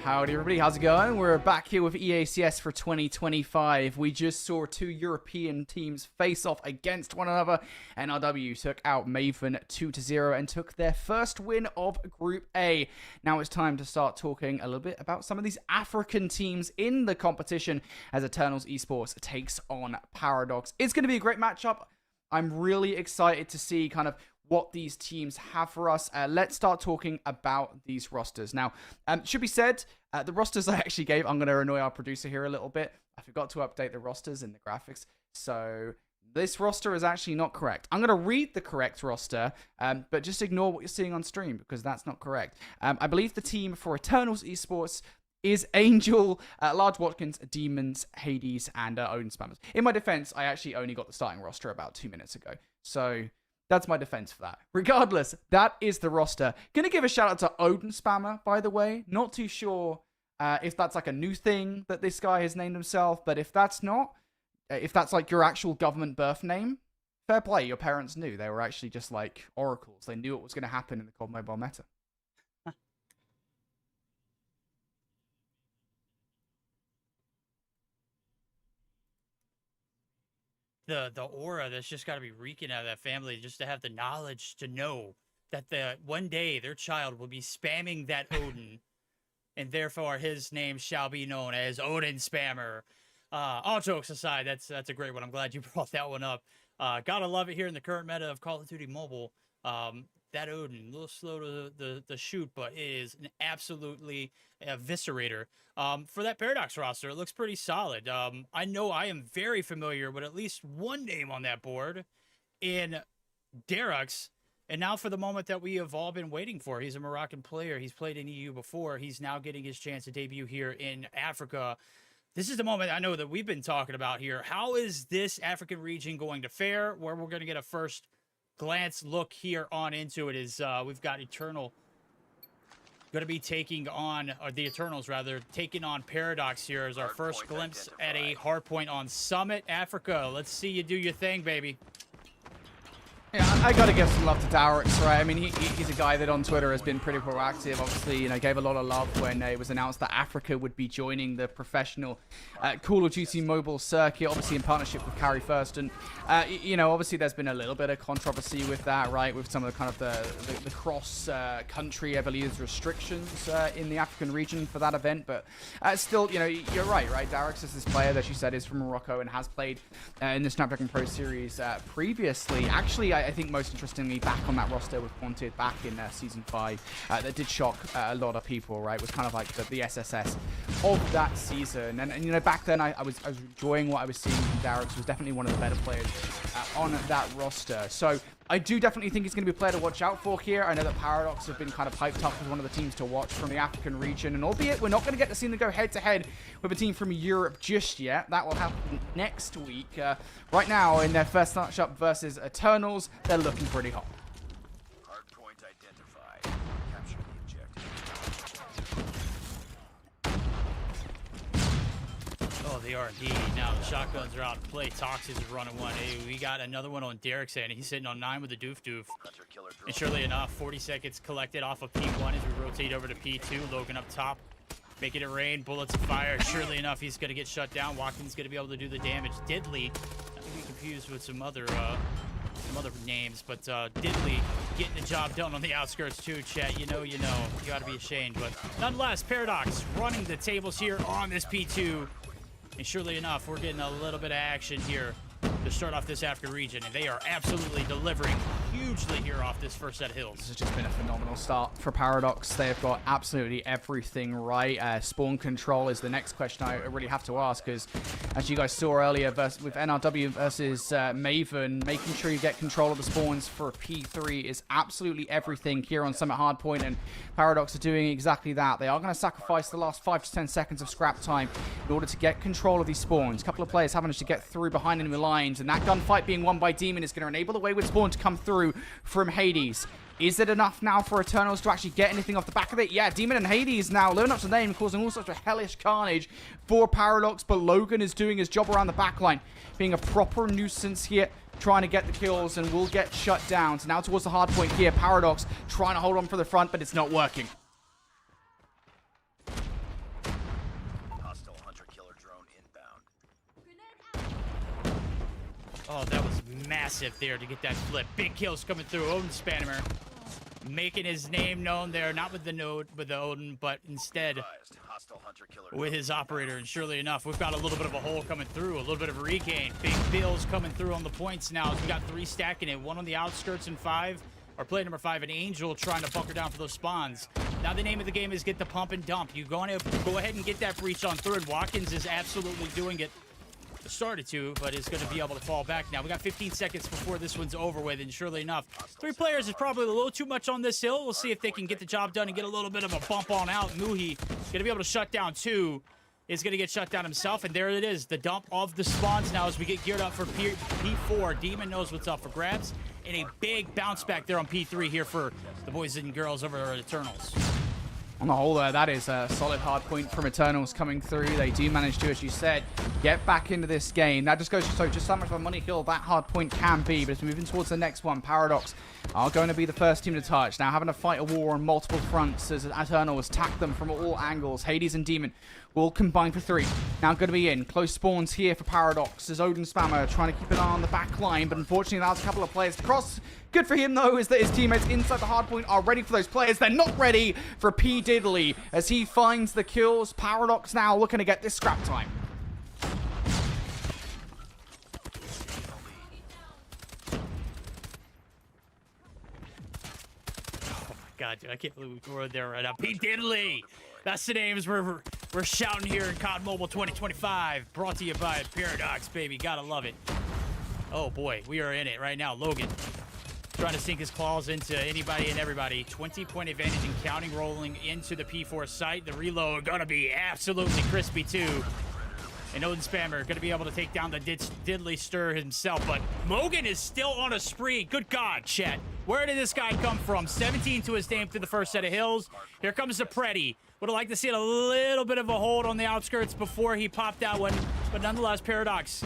Howdy everybody, how's it going? We're back here with EACS for 2025. We just saw two European teams face off against one another. NRW took out Maven 2-0 and took their first win of Group A. Now it's time to start talking a little bit about some of these African teams in the competition as Eternals Esports takes on Paradox. It's going to be a great matchup. I'm really excited to see kind of what these teams have for us. Let's start talking about these rosters. Now, should be said, the rosters I actually gave, I'm going to annoy our producer here a little bit. I forgot to update the rosters in the graphics. So this roster is actually not correct. I'm going to read the correct roster, but just ignore what you're seeing on stream because that's not correct. I believe the team for Eternals Esports is Angel, Large Watkins, Demons, Hades, and Odin Spammers. In my defense, I actually only got the starting roster about 2 minutes ago. So that's my defense for that. Regardless, that is the roster. Gonna give a shout out to Odin Spammer, by the way. Not too sure if that's like a new thing that this guy has named himself, but if that's not, if that's like your actual government birth name, fair play. Your parents knew. They were actually just like oracles. They knew what was going to happen in the COD Mobile meta. The aura that's just got to be reeking out of that family, just to have the knowledge to know that one day their child will be spamming that Odin, and therefore his name shall be known as Odin Spammer. All jokes aside, that's a great one. I'm glad you brought that one up. Gotta love it here in the current meta of Call of Duty Mobile. That Odin, a little slow to the shoot, but it is an absolutely eviscerator. For that Paradox roster, it looks pretty solid. I know I am very familiar with at least one name on that board in Derux. And now for the moment that we have all been waiting for. He's a Moroccan player. He's played in EU before. He's now getting his chance to debut here in Africa. This is the moment I know that we've been talking about here. How is this African region going to fare? Where we're going to get a first glance look here on into it is we've got Eternal going to be taking on, or the Eternals rather, taking on Paradox here as our first glimpse at a hardpoint on Summit, Africa. Let's see you do your thing, baby. Yeah, I got to give some love to Darix, right? I mean, he's a guy that on Twitter has been pretty proactive. Obviously, you know, gave a lot of love when it was announced that Africa would be joining the professional Call of Duty mobile circuit, obviously in partnership with Carry First. And, you know, obviously there's been a little bit of controversy with that, right? With some of the kind of the cross-country, I believe, restrictions in the African region for that event. But still, you know, you're right? Darix is this player that you said is from Morocco and has played in the Snapdragon Pro Series previously. Actually, I think most interestingly, back on that roster with Wanted back in Season 5, that did shock a lot of people, right? It was kind of like the SSS of that season. And you know, back then I was enjoying what I was seeing from Darix. Was definitely one of the better players on that roster. So I do definitely think he's going to be a player to watch out for here. I know that Paradox have been kind of hyped up as one of the teams to watch from the African region. And albeit we're not going to get to see them go head-to-head with a team from Europe just yet. That will happen next week. Right now, in their first matchup versus Eternals, they're looking pretty hot. Hardpoint identified. Capture the objective. Oh, they are indeed. Now the shotguns are out of play. Toxic is running one. Hey, we got another one on Derek's end. He's sitting on 9 with the doof. Hunter killer drone. And surely enough, 40 seconds collected off of P1 as we rotate over to P2. Logan up top, making it rain. Bullets of fire. Surely enough, he's going to get shut down. Watkins going to be able to do the damage. Diddley, not to be confused with some other names, but Diddley getting the job done on the outskirts too, chat. You know. You got to be ashamed. But nonetheless, Paradox running the tables here on this P2. And surely enough, we're getting a little bit of action here to start off this African region, and they are absolutely delivering hugely here off this first set of hills. This has just been a phenomenal start for Paradox. They have got absolutely everything right. Spawn control is the next question I really have to ask, because as you guys saw earlier with NRW versus Maven, making sure you get control of the spawns for P3 is absolutely everything here on Summit Hardpoint, and Paradox are doing exactly that. They are going to sacrifice the last 5 to 10 seconds of scrap time in order to get control of these spawns. A couple of players have managed to get through behind enemy lines, and that gunfight being won by Demon is going to enable the wayward spawn to come through from Hades. Is it enough now for Eternals to actually get anything off the back of it? Yeah, Demon and Hades now living up to the name, causing all sorts of hellish carnage for Paradox, but Logan is doing his job around the backline, being a proper nuisance here, trying to get the kills, and will get shut down. So now towards the hard point here, Paradox trying to hold on for the front, but it's not working. Oh, that was massive there to get that flip. Big kills coming through. Odin Spammer making his name known there, not with the node, with the Odin, but instead Hostile hunter killer with his operator. And surely enough, we've got a little bit of a hole coming through, a little bit of a regain. Big Bills coming through on the points now. We got 3 stacking it, 1 on the outskirts and 5. Or player number 5, an Angel, trying to bunker down for those spawns. Now the name of the game is get the pump and dump. You go ahead and get that breach on third. Watkins is absolutely doing it. Started to, but is going to be able to fall back now. We got 15 seconds before this one's over with, and surely enough, 3 players is probably a little too much on this hill. We'll see if they can get the job done and get a little bit of a bump on out. Muhi going to be able to shut down 2. Is going to get shut down himself, and there it is, the dump of the spawns now as we get geared up for P4. Demon knows what's up for grabs, and a big bounce back there on P3 here for the boys and girls over at Eternals. On the whole, that is a solid hard point from Eternals coming through. They do manage to, as you said, get back into this game. That just goes to show just how much of a money hill that hard point can be. But as we're moving towards the next one, Paradox are going to be the first team to touch. Now having to fight a war on multiple fronts as Eternals attack them from all angles. Hades and Demon will combine for 3. Now going to be in. Close spawns here for Paradox as Odin Spammer trying to keep an eye on the back line. But unfortunately, allows a couple of players to cross. Good for him, though, is that his teammates inside the hardpoint are ready for those players. They're not ready for P. Diddley as he finds the kills. Paradox now looking to get this scrap time. Oh my god, dude, I can't believe we were there right now. P. Diddley! That's the names we're shouting here in COD Mobile 2025. Brought to you by Paradox, baby. Gotta love it. Oh boy, we are in it right now. Logan trying to sink his claws into anybody and everybody. 20-point advantage and counting, rolling into the P4 site. The reload gonna be absolutely crispy too. And Odin Spammer gonna be able to take down the Diddley Stir himself. But Logan is still on a spree. Good God, chat. Where did this guy come from? 17 to his name through the first set of hills. Here comes the Preddy. Would have liked to see a little bit of a hold on the outskirts before he popped that one. But nonetheless, Paradox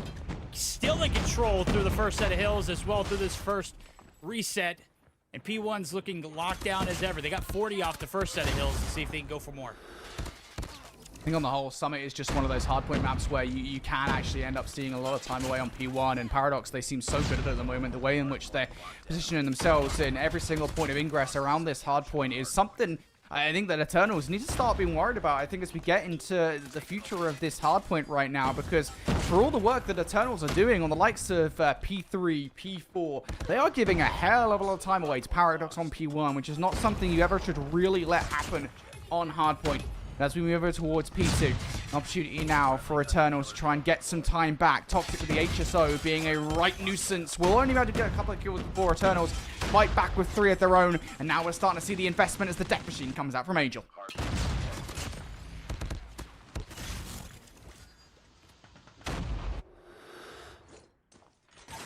still in control through the first set of hills as well through this first reset. And P1's looking locked down as ever. They got 40 off the first set of hills to see if they can go for more. I think on the whole, Summit is just one of those hardpoint maps where you can actually end up seeing a lot of time away on P1. And Paradox, they seem so good at the moment. The way in which they're positioning themselves in every single point of ingress around this hardpoint is something I think that Eternals need to start being worried about. I think as we get into the future of this hardpoint right now, because for all the work that Eternals are doing on the likes of P3, P4, they are giving a hell of a lot of time away to Paradox on P1, which is not something you ever should really let happen on hardpoint. As we move over towards P2, an opportunity now for Eternals to try and get some time back. Toxic with the HSO being a right nuisance. We'll only be able to get a couple of kills before Eternals fight back with 3 of their own. And now we're starting to see the investment as the death machine comes out from Angel.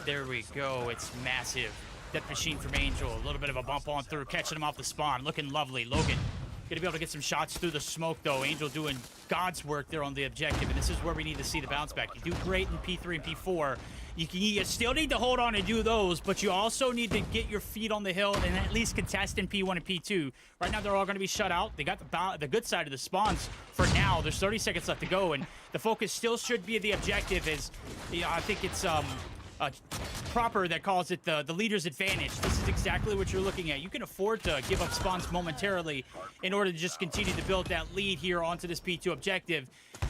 There we go. It's massive. Death machine from Angel. A little bit of a bump on through, catching him off the spawn. Looking lovely. Logan gonna be able to get some shots through the smoke, though. Angel doing God's work there on the objective, and this is where we need to see the bounce back. You do great in P3 and P4. You still need to hold on and do those, but you also need to get your feet on the hill and at least contest in P1 and P2. Right now, they're all going to be shut out. They got the good side of the spawns for now. There's 30 seconds left to go, and the focus still should be the objective. Is I think it's proper that calls it the leader's advantage. This is exactly what you're looking at. You can afford to give up spawns momentarily in order to just continue to build that lead here onto this P2 objective.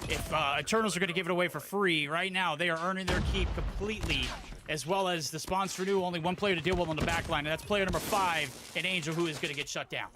If Eternals are going to give it away for free, right now they are earning their keep completely, as well as the spawns for new. Only one player to deal with on the back line, and that's player number 5, an Angel, who is going to get shut down.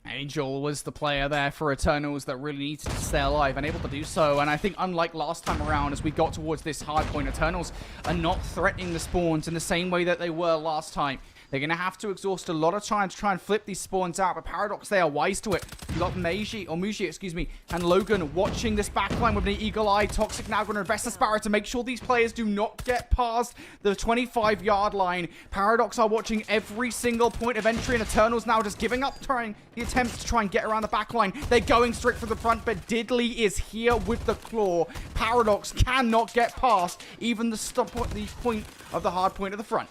Angel was the player there for Eternals that really needed to stay alive and able to do so. And I think unlike last time around, as we got towards this hard point, Eternals are not threatening the spawns in the same way that they were last time. They're going to have to exhaust a lot of time to try and flip these spawns out, but Paradox, they are wise to it. You've got Muji, and Logan watching this backline with an eagle eye. Toxic now going to invest the Sparrow to make sure these players do not get past the 25-yard line. Paradox are watching every single point of entry, and Eternals now just giving up trying the attempts to try and get around the backline. They're going straight for the front, but Diddley is here with the claw. Paradox cannot get past even the point of the hard point at the front.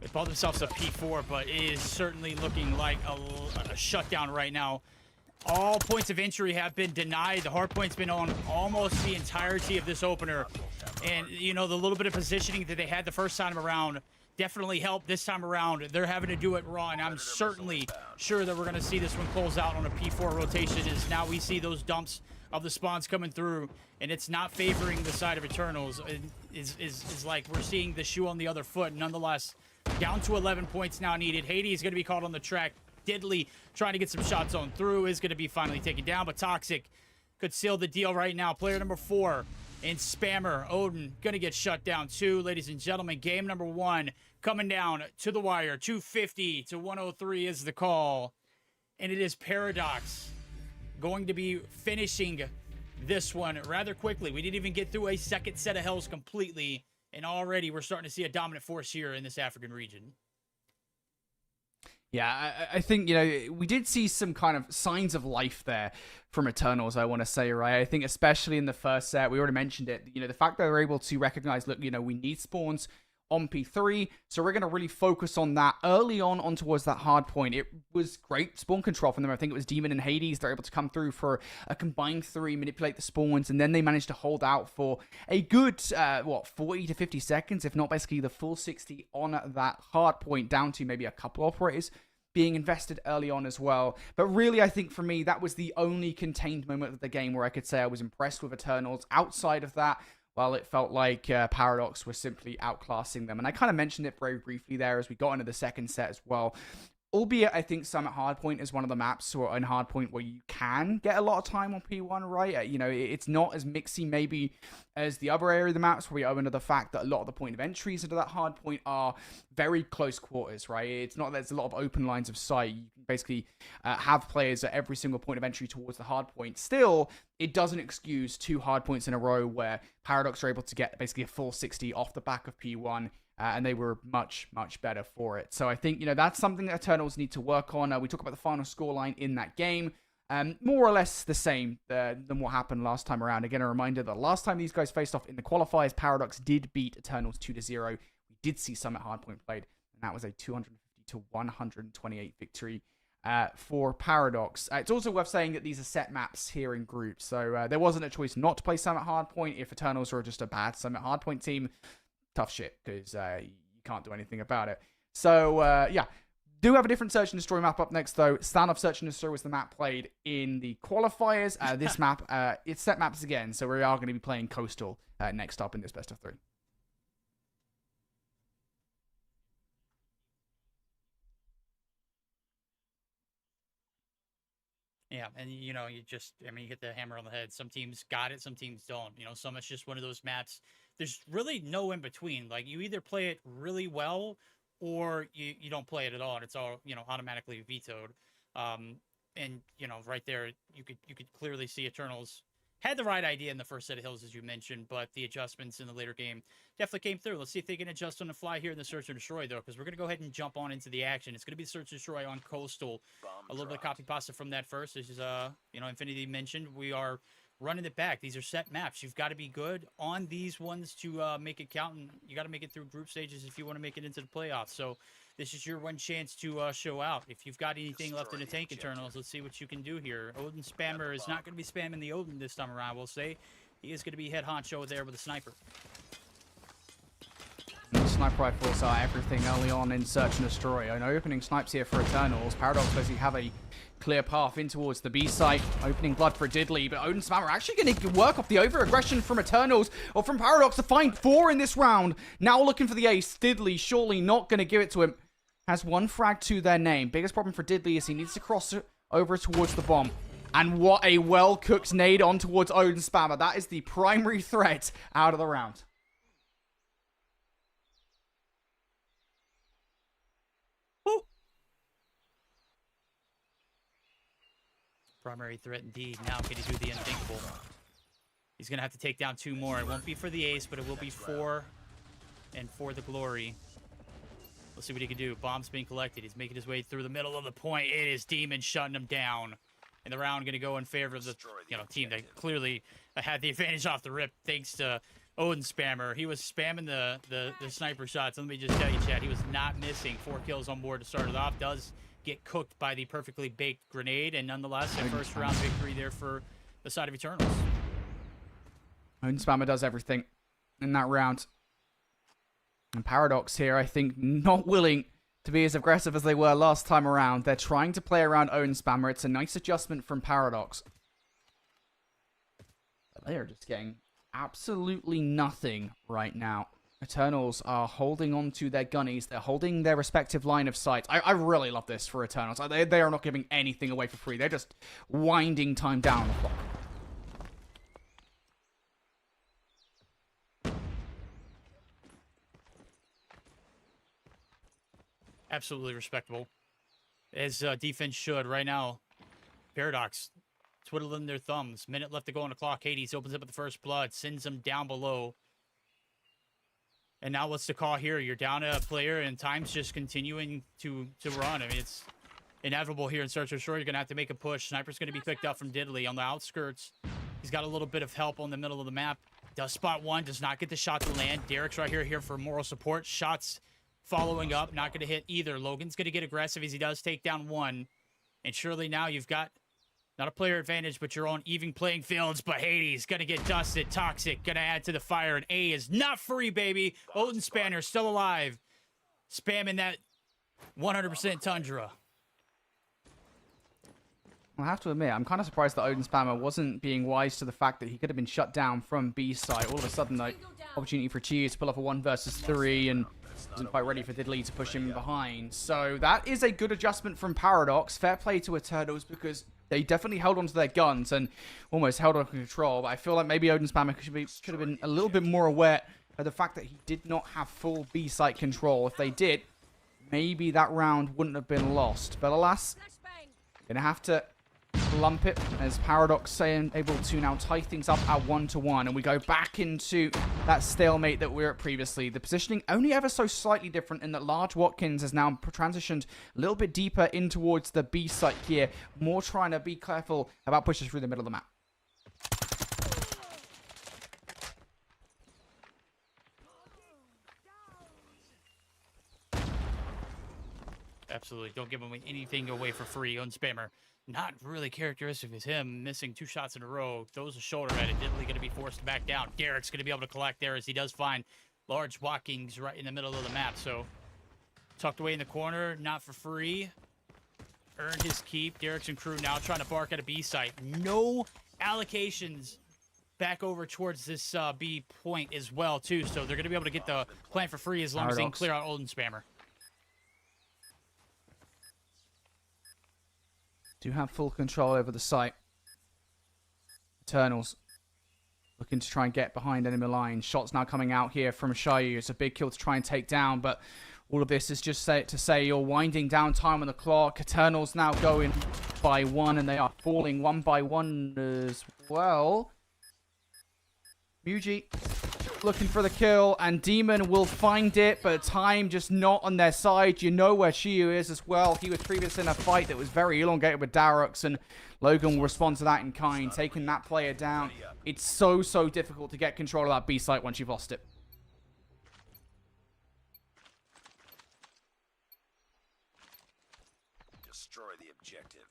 They bought themselves a P4, but it is certainly looking like a shutdown right now. All points of entry have been denied. The hardpoint's been on almost the entirety of this opener. And, you know, the little bit of positioning that they had the first time around definitely helped this time around. They're having to do it raw, and I'm certainly sure that we're going to see this one close out on a P4 rotation, as now we see those dumps of the spawns coming through, and it's not favoring the side of Eternals. It is like we're seeing the shoe on the other foot. Nonetheless, down to 11 points now needed. Hades is going to be caught on the track. Diddley trying to get some shots on through, is going to be finally taken down, but Toxic could seal the deal right now. Player number 4 and Spammer Odin going to get shut down too. Ladies and gentlemen, game number 1 coming down to the wire. 250 to 103 is the call, and it is Paradox going to be finishing this one rather quickly. We didn't even get through a second set of hells completely, and already we're starting to see a dominant force here in this African region. Yeah, I think, you know, we did see some kind of signs of life there from Eternals, I want to say, right? I think especially in the first set, we already mentioned it, you know, the fact that they were able to recognize, look, you know, we need spawns on P3, so we're going to really focus on that early on towards that hard point. It was great spawn control from them. I think it was Demon and Hades. They're able to come through for a combined 3, manipulate the spawns, and then they managed to hold out for a good, 40 to 50 seconds, if not basically the full 60 on that hard point, down to maybe a couple operators being invested early on as well. But really, I think for me, that was the only contained moment of the game where I could say I was impressed with Eternals. Outside of that, well, it felt like Paradox was simply outclassing them. And I kind of mentioned it very briefly there as we got into the second set as well. Albeit, I think Summit Hardpoint is one of the maps in Hardpoint where you can get a lot of time on P1, right? You know, it's not as mixy maybe as the other area of the maps, where we owe into the fact that a lot of the point of entries into that Hardpoint are very close quarters, right? It's not that there's a lot of open lines of sight. You can basically have players at every single point of entry towards the Hardpoint. Still, it doesn't excuse 2 Hardpoints in a row where Paradox are able to get basically a full 60 off the back of P1. And they were much, much better for it. So I think, you know, that's something that Eternals need to work on. We talk about the final scoreline in that game. More or less the same than what happened last time around. Again, a reminder that last time these guys faced off in the qualifiers, Paradox did beat Eternals 2-0. We did see Summit Hardpoint played, and that was a 250 to 128 victory for Paradox. It's also worth saying that these are set maps here in groups. So there wasn't a choice not to play Summit Hardpoint if Eternals are just a bad Summit Hardpoint team. Tough shit, because you can't do anything about it. So, yeah. Do have a different Search and Destroy map up next, though. Standoff Search and Destroy was the map played in the qualifiers. This map, it's set maps again, so we are going to be playing Coastal next up in this best of 3. Yeah, and you know, you hit the hammer on the head. Some teams got it, some teams don't. You know, some it's just one of those maps. There's really no in between. Like, you either play it really well or you don't play it at all, and it's all, you know, automatically vetoed. And you know, right there, you could clearly see Eternals had the right idea in the first set of hills, as you mentioned, but the adjustments in the later game definitely came through. Let's see if they can adjust on the fly here in the Search and Destroy, though, because we're going to go ahead and jump on into the action. It's going to be Search and Destroy on Coastal. A little bit of copy pasta from that first. This is, you know, Infinity mentioned, we are running it back. These are set maps. You've got to be good on these ones to make it count, and you got to make it through group stages if you want to make it into the playoffs. So this is your one chance to show out. If you've got anything left in the tank, Eternals, let's see what you can do here. Odin Spammer is not going to be spamming the Odin this time around, we'll say. He is going to be head honcho there with a sniper. Sniper rifles are everything early on in Search and Destroy. An opening snipes here for Eternals. Paradox basically have a clear path in towards the B site. Opening blood for Diddley, but Odin Spammer actually going to work off the over-aggression from Eternals, or from Paradox, to find 4 in this round. Now looking for the ace. Diddley surely not going to give it to him. Has 1 frag to their name. Biggest problem for Diddley is he needs to cross over towards the bomb. And what a well-cooked nade on towards Odin Spammer. That is the primary threat out of the round. Primary threat indeed. Now can he do the unthinkable? He's going to have to take down 2 more. It won't be for the ace, but it will be 4 and for the glory. Let's see what he can do. Bomb's being collected. He's making his way through the middle of the point. It is Demon shutting him down. And the round going to go in favor of the team that clearly had the advantage off the rip, thanks to Odin spammer. He was spamming the sniper shots. Let me just tell you, Chad, he was not missing. 4 kills on board to start it off. Does get cooked by the perfectly baked grenade, and nonetheless, a first round victory there for the side of Eternals. Odin spammer does everything in that round. And Paradox here, I think, not willing to be as aggressive as they were last time around. They're trying to play around Odin spammer. It's a nice adjustment from Paradox. But they are just getting absolutely nothing right now. Eternals are holding on to their gunnies. They're holding their respective line of sight. I really love this for Eternals. They are not giving anything away for free. They're just winding time down the clock. Absolutely respectable. As defense should right now. Paradox twiddling their thumbs. Minute left to go on the clock. Hades opens up with the first blood. Sends them down below. And now what's the call here? You're down a player and time's just continuing to run. I mean, it's inevitable here in Search for Shore. You're going to have to make a push. Sniper's going to be picked up from Diddley on the outskirts. He's got a little bit of help on the middle of the map. Does spot one. Does not get the shot to land. Derek's right here for moral support. Shots following up. Not going to hit either. Logan's going to get aggressive as he does take down one. And surely now you've got not a player advantage, but your own even playing fields. But Hades going to get dusted. Toxic going to add to the fire. And A is not free, baby. Odin Spanner still alive. Spamming that 100% Tundra. I have to admit, I'm kind of surprised that Odin Spammer wasn't being wise to the fact that he could have been shut down from B side. All of a sudden, though, opportunity for Chiyu to pull up a 1 versus 3 and wasn't quite ready for Diddley to push him behind. So that is a good adjustment from Paradox. Fair play to Eternals because they definitely held onto their guns and almost held on control. But I feel like maybe Odin Spammer should have been a little bit more aware of the fact that he did not have full B site control. If they did, maybe that round wouldn't have been lost. But alas, gonna have to lump it as Paradox saying able to now tie things up at 1-1, and we go back into that stalemate that we were at previously. The positioning only ever so slightly different in that Large Watkins has now transitioned a little bit deeper in towards the B site here, more trying to be careful about pushes through the middle of the map. Absolutely. Don't give him anything away for free. Unspammer. Not really characteristic as him. Missing 2 shots in a row. Throws a shoulder at it. Diddley going to be forced to back down. Derek's going to be able to collect there as he does find Large Watkins right in the middle of the map. So, tucked away in the corner. Not for free. Earned his keep. Derek's and crew now trying to bark at a B site. No allocations back over towards this B point as well, too. So, they're going to be able to get the plant for free as long as they can clear out Olden Spammer. Do have full control over the site. Eternals looking to try and get behind enemy lines. Shots now coming out here from Shayu. It's a big kill to try and take down, but all of this is just to say you're winding down time on the clock. Eternals now going by 1, and they are falling 1 by 1 as well. Muji looking for the kill, and Demon will find it, but time just not on their side. You know where Shiyu is as well. He was previously in a fight that was very elongated with Darux, and Logan will respond to that in kind, taking that player down. It's so difficult to get control of that B site once you've lost it. Destroy the objective.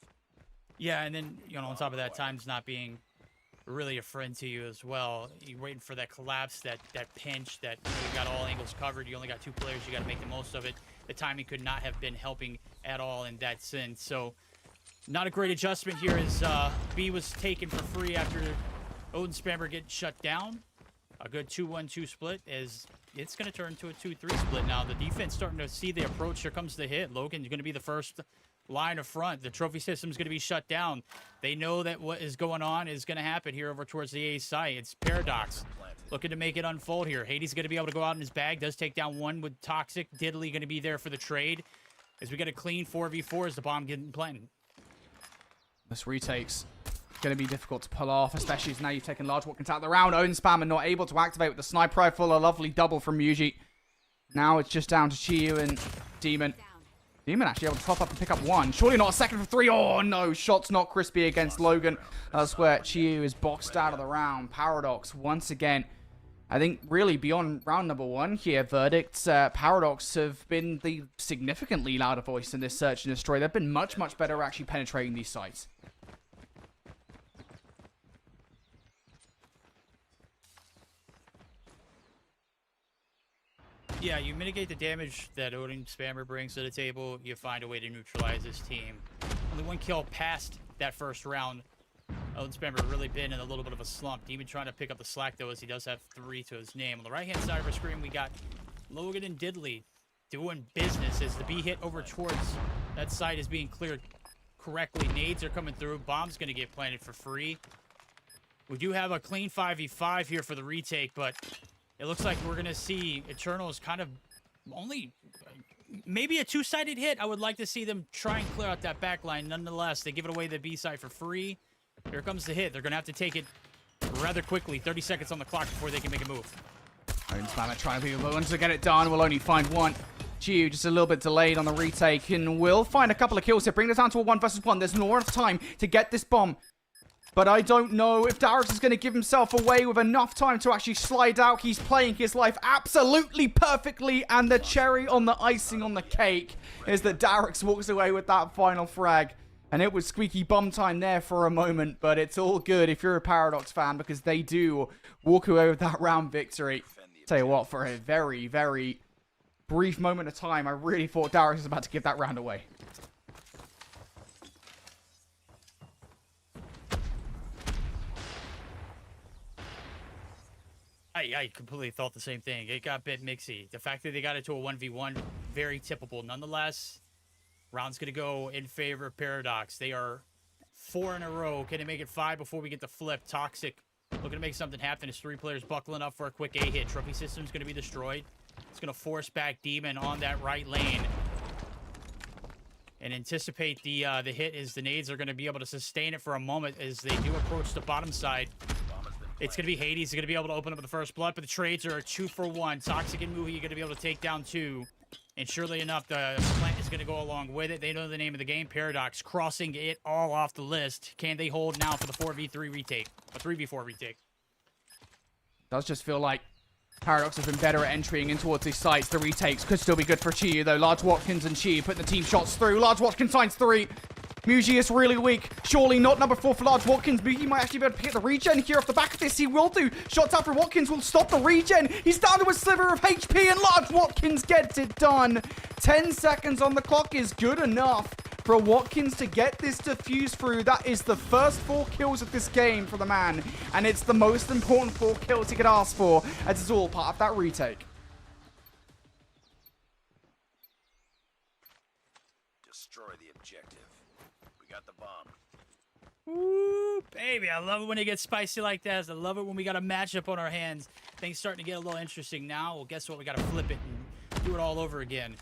Yeah, and then, you know, on top of that, time's not being really a friend to you as well. You're waiting for that collapse, that pinch, that you got all angles covered. You only got 2 players. You got to make the most of it. The timing could not have been helping at all in that sense. So, not a great adjustment here as B was taken for free after Odin Spammer getting shut down. A good 2-1-2 split as it's going to turn into a 2-3 split now. The defense starting to see the approach. Here comes the hit. Logan's going to be the first line of front. The trophy system is going to be shut down. They know that what is going on is going to happen here over towards the A site. It's Paradox looking to make it unfold here. Hades going to be able to go out in his bag. Does take down 1 with Toxic. Diddley going to be there for the trade as we get a clean 4v4 as the bomb getting planted. This retake's going to be difficult to pull off, especially as now you've taken Large Watkins out of the round. Odin Spammer not able to activate with the sniper rifle. A lovely double from Yuji. Now it's just down to Chiyu and Demon. Demon actually able to pop up and pick up 1. Surely not a second for 3. Oh, no. Shots not crispy against Logan. That's where Chiyu is boxed out of the round. Paradox, once again, I think really beyond round number 1 here, verdicts, Paradox have been the significantly louder voice in this search and destroy. They've been much, much better at actually penetrating these sites. Yeah, you mitigate the damage that Odin Spammer brings to the table. You find a way to neutralize this team. Only 1 kill past that first round. Odin Spammer really been in a little bit of a slump. Demon trying to pick up the slack, though, as he does have 3 to his name. On the right-hand side of our screen, we got Logan and Diddley doing business as the B hit over towards that site is being cleared correctly. Nades are coming through. Bomb's going to get planted for free. We do have a clean 5v5 here for the retake, but it looks like we're going to see Eternals kind of only maybe a 2-sided hit. I would like to see them try and clear out that back line. Nonetheless, they give it away the B side for free. Here comes the hit. They're going to have to take it rather quickly. 30 seconds on the clock before they can make a move. Spammer trying to be the ones to get it done. We'll only find 1. Chiyu just a little bit delayed on the retake, and will find a couple of kills here. Bring this down to a 1 versus 1. There's more time to get this bomb. But I don't know if Darix is going to give himself away with enough time to actually slide out. He's playing his life absolutely perfectly. And the cherry on the icing on the cake is that Darix walks away with that final frag. And it was squeaky bum time there for a moment. But it's all good if you're a Paradox fan, because they do walk away with that round victory. Tell you what, for a very, very brief moment of time, I really thought Darix was about to give that round away. I completely thought the same thing. It got a bit mixy. The fact that they got it to a 1v1, very typical. Nonetheless, round's going to go in favor of Paradox. They are 4 in a row. Can they make it 5 before we get the flip? Toxic looking to make something happen. It's 3 players buckling up for a quick A-hit. Trophy system's going to be destroyed. It's going to force back Demon on that right lane. And anticipate the hit as the nades are going to be able to sustain it for a moment as they do approach the bottom side. It's going to be Hades. He's going to be able to open up the first blood, but the trades are 2 for 1. Toxic and Muhi are going to be able to take down 2. And surely enough, the plant is going to go along with it. They know the name of the game. Paradox crossing it all off the list. Can they hold now for the 4v3 retake? A 3v4 retake. Does just feel like Paradox has been better at entering in towards these sites. The retakes could still be good for Chiyu, though. Large Watkins and Chiyu putting the team shots through. Large Watkins finds 3. Muji is really weak. Surely not number 4 for Large Watkins. Muji might actually be able to pick the regen here off the back of this. He will do. Shots out for Watkins will stop the regen. He's down to a sliver of HP, and Large Watkins gets it done. 10 seconds on the clock is good enough for Watkins to get this defuse through. That is the first 4 kills of this game for the man, and it's the most important 4 kills he could ask for, as it's all part of that retake. Destroy the objective. We got the bomb. Ooh, baby, I love it when it gets spicy like that. I love it when we got a matchup on our hands. Things starting to get a little interesting now. Well, guess what? We got to flip it and do it all over again.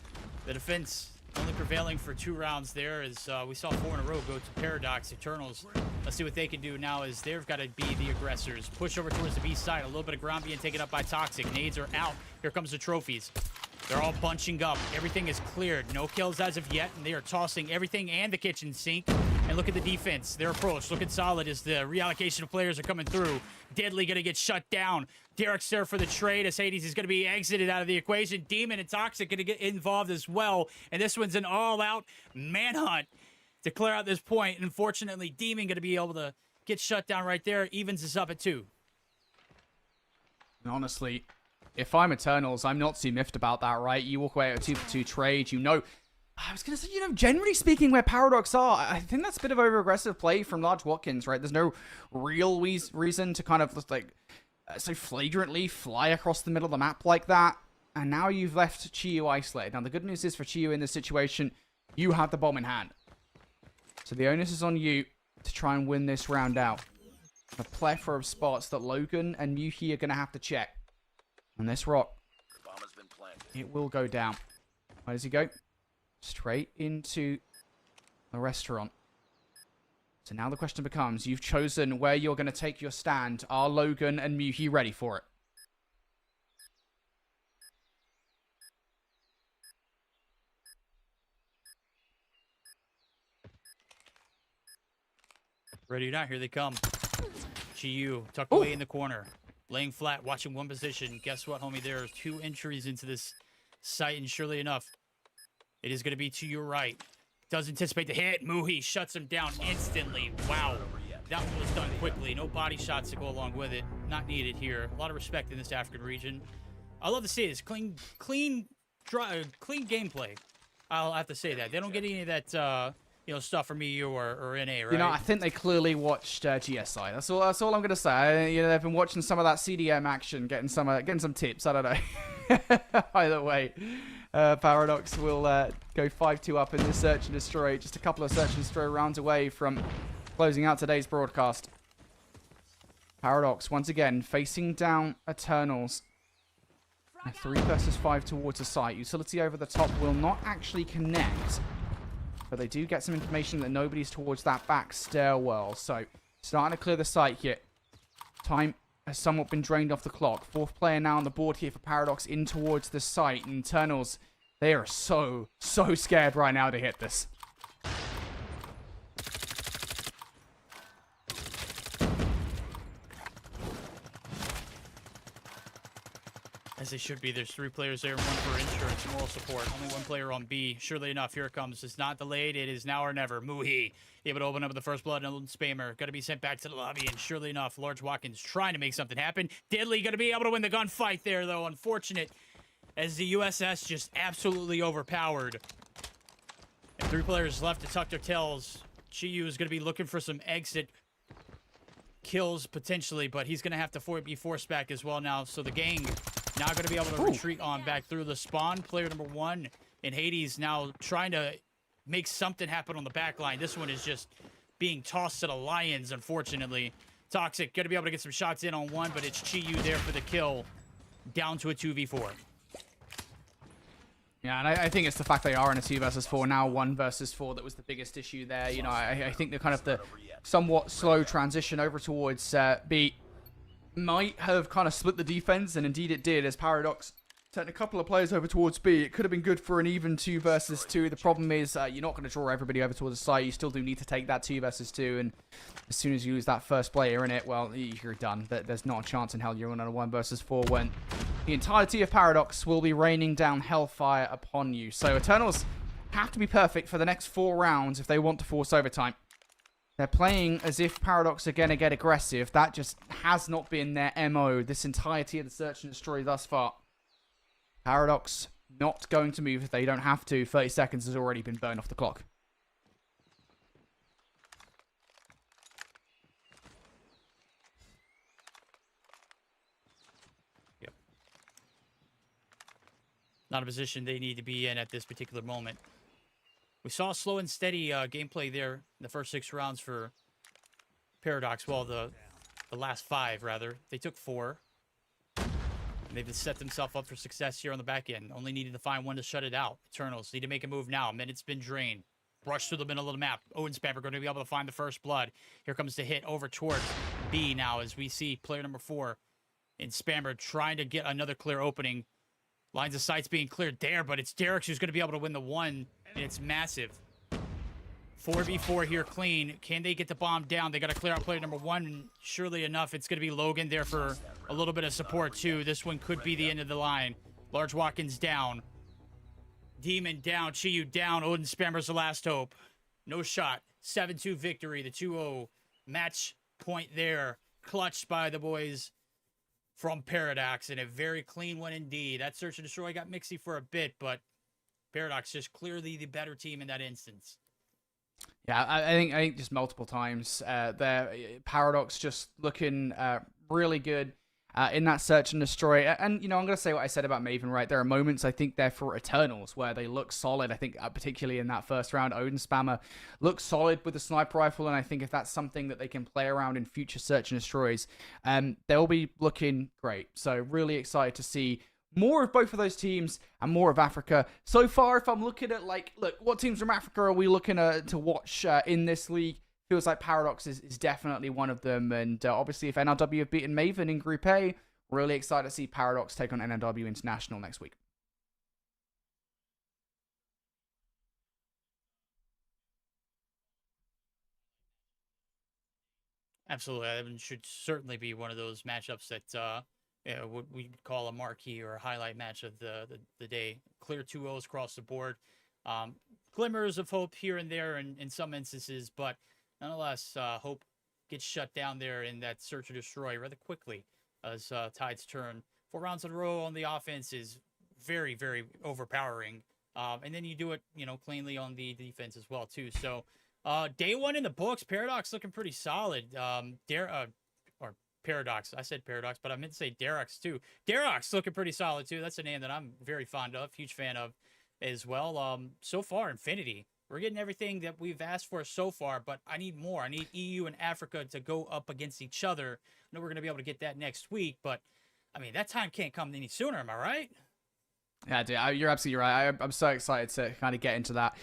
The defense only prevailing for 2 rounds there as we saw 4 in a row go to Paradox. Eternals, let's see what they can do now as they've got to be the aggressors. Push over towards the B side. A little bit of ground being taken up by Toxic. Nades are out. Here comes the trophies. They're all bunching up. Everything is cleared. No kills as of yet, and they are tossing everything and the kitchen sink. And look at the defense. Their approach looking solid as the reallocation of players are coming through. Deadly going to get shut down. Derek's there for the trade as Hades is going to be exited out of the equation. Demon and Toxic going to get involved as well. And this one's an all-out manhunt to clear out this point. And unfortunately, Demon going to be able to get shut down right there. Evens is up at 2. Honestly, if I'm Eternals, I'm not too miffed about that, right? You walk away at a 2-for-2 trade, you know. I was going to say, you know, generally speaking, where Paradox are, I think that's a bit of over-aggressive play from Large Watkins, right? There's no real reason to kind of just, like, so flagrantly fly across the middle of the map like that. And now you've left Chiyu isolated. Now, the good news is for Chiyu in this situation, you have the bomb in hand. So the onus is on you to try and win this round out. A plethora of spots that Logan and Muhi are going to have to check. On this rock, The bomb has been planted. it will go down. Where does he go? Straight into the restaurant. So now the question becomes, you've chosen where you're going to take your stand. Are Logan and Muhi ready for it? Ready or not, here they come. Chiyu tucked away in the corner. laying flat, watching one position. Guess what, homie? There are 2 entries into this site, and surely enough, it is going to be to your right. Does anticipate the hit. Muhi shuts him down instantly. Wow. That one was done quickly. No body shots to go along with it. Not needed here. A lot of respect in this African region. I love to see this clean gameplay. I'll have to say that. They don't get any of that, stuff from EU or NA, right? I think they clearly watched GSI. That's all I'm gonna say. They've been watching some of that CDM action, getting some tips. I don't know. Either way, Paradox will go 5-2 up in this search and destroy. Just a couple of search and destroy rounds away from closing out today's broadcast. Paradox once again facing down Eternals. A 3 versus 5 towards the site. Utility over the top will not actually connect. But they do get some information that nobody's towards that back stairwell. So, starting to clear the site here. Time has somewhat been drained off the clock. 4th player now on the board here for Paradox in towards the site. And Eternals, they are so scared right now to hit this. As they should be. There's 3 players there, 1 for insurance, moral support. Only 1 player on B. Surely enough, here it comes. It's not delayed. It is now or never. Muhi able to open up with the first blood and Spammer. Got to be sent back to the lobby. And surely enough, Large Watkins trying to make something happen. Deadly going to be able to win the gunfight there, though. Unfortunate as the USS just absolutely overpowered. And 3 players left to tuck their tails. Chiyu is going to be looking for some exit kills potentially, but he's going to have to be forced back as well now. So the gang now going to be able to retreat on back through the spawn. Player number 1 in Hades now trying to make something happen on the back line. This one is just being tossed to the lions, unfortunately. Toxic going to be able to get some shots in on 1, but it's Chiyu there for the kill. Down to a 2v4. Yeah, and I think it's the fact they are in a 2 versus 4 now, 1 versus 4 that was the biggest issue there. I think the kind of the somewhat slow transition over towards B might have kind of split the defense, and indeed it did, as Paradox sent a couple of players over towards B. It could have been good for an even 2 versus 2. The problem is you're not going to draw everybody over towards the site. You still do need to take that 2 versus 2, and as soon as you lose that first player in it, well, you're done. There's not a chance in hell you're on a 1 versus 4 when the entirety of Paradox will be raining down hellfire upon you. So Eternals have to be perfect for the next 4 rounds if they want to force overtime. They're playing as if Paradox are going to get aggressive. That just has not been their MO this entirety of the search and destroy thus far. Paradox not going to move if they don't have to. 30 seconds has already been burned off the clock. Yep. Not a position they need to be in at this particular moment. We saw slow and steady gameplay there in the first 6 rounds for Paradox. Well, the last 5, rather. They took 4. And they've set themselves up for success here on the back end. Only needed to find 1 to shut it out. Eternals need to make a move now. Minute's been drained. Brush through the middle of the map. Odin Spammer going to be able to find the first blood. Here comes the hit over towards B now as we see player number 4 in Spammer trying to get another clear opening. Lines of sight's being cleared there, but it's Derek who's going to be able to win the 1. And it's massive. 4v4 here clean. Can they get the bomb down? They got to clear out player number 1. And surely enough, it's going to be Logan there for a little bit of support too. This one could be the end of the line. Large Watkins down. Demon down. Chiyu down. Odin Spammer's the last hope. No shot. 7-2 victory. The 2-0 match point there. Clutched by the boys from Paradox. And a very clean one indeed. That search and destroy got mixy for a bit, but Paradox just clearly the better team in that instance. Yeah, I think just multiple times there. Paradox just looking really good in that search and destroy. And, I'm going to say what I said about Maven, right? There are moments, I think, there for Eternals where they look solid. I think particularly in that first round, Odin Spammer looks solid with the sniper rifle. And I think if that's something that they can play around in future search and destroys, they'll be looking great. So really excited to see more of both of those teams and more of Africa. So far, if I'm looking at, look, what teams from Africa are we looking to watch in this league? Feels like Paradox is definitely one of them. And obviously, if NRW have beaten Maven in Group A, really excited to see Paradox take on NRW International next week. Absolutely. That should certainly be one of those matchups that what we'd call a marquee or a highlight match of the day. Clear 2-0s across the board. Glimmers of hope here and there in some instances, but nonetheless, hope gets shut down there in that search and destroy rather quickly as tides turn. 4 rounds in a row on the offense is very, very overpowering. And then you do it, cleanly on the defense as well, too. So day 1 in the books, Paradox looking pretty solid. Or Paradox. I said Paradox, but I meant to say Derox, too. Derox looking pretty solid, too. That's a name that I'm very fond of, huge fan of as well. So far, Infinity. We're getting everything that we've asked for so far, but I need more. I need EU and Africa to go up against each other. I know we're going to be able to get that next week, but, I mean, that time can't come any sooner, am I right? Yeah, dude, you're absolutely right. I'm so excited to kind of get into that.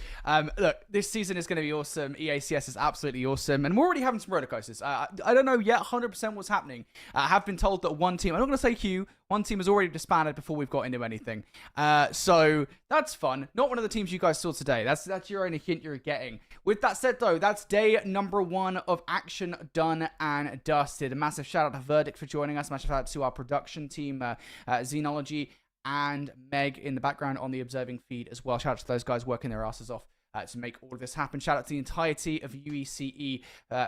Look, this season is going to be awesome. EACS is absolutely awesome. And we're already having some roller coasters. I don't know yet 100% what's happening. I have been told that one team, I'm not going to say Hugh, one team has already disbanded before we've got into anything. So that's fun. Not one of the teams you guys saw today. That's your only hint you're getting. With that said, though, that's day number 1 of action done and dusted. A massive shout out to Verdict for joining us. Massive shout out to our production team, Xenology, and Meg in the background on the observing feed as well. Shout out to those guys working their asses off to make all of this happen. Shout out to the entirety of UECE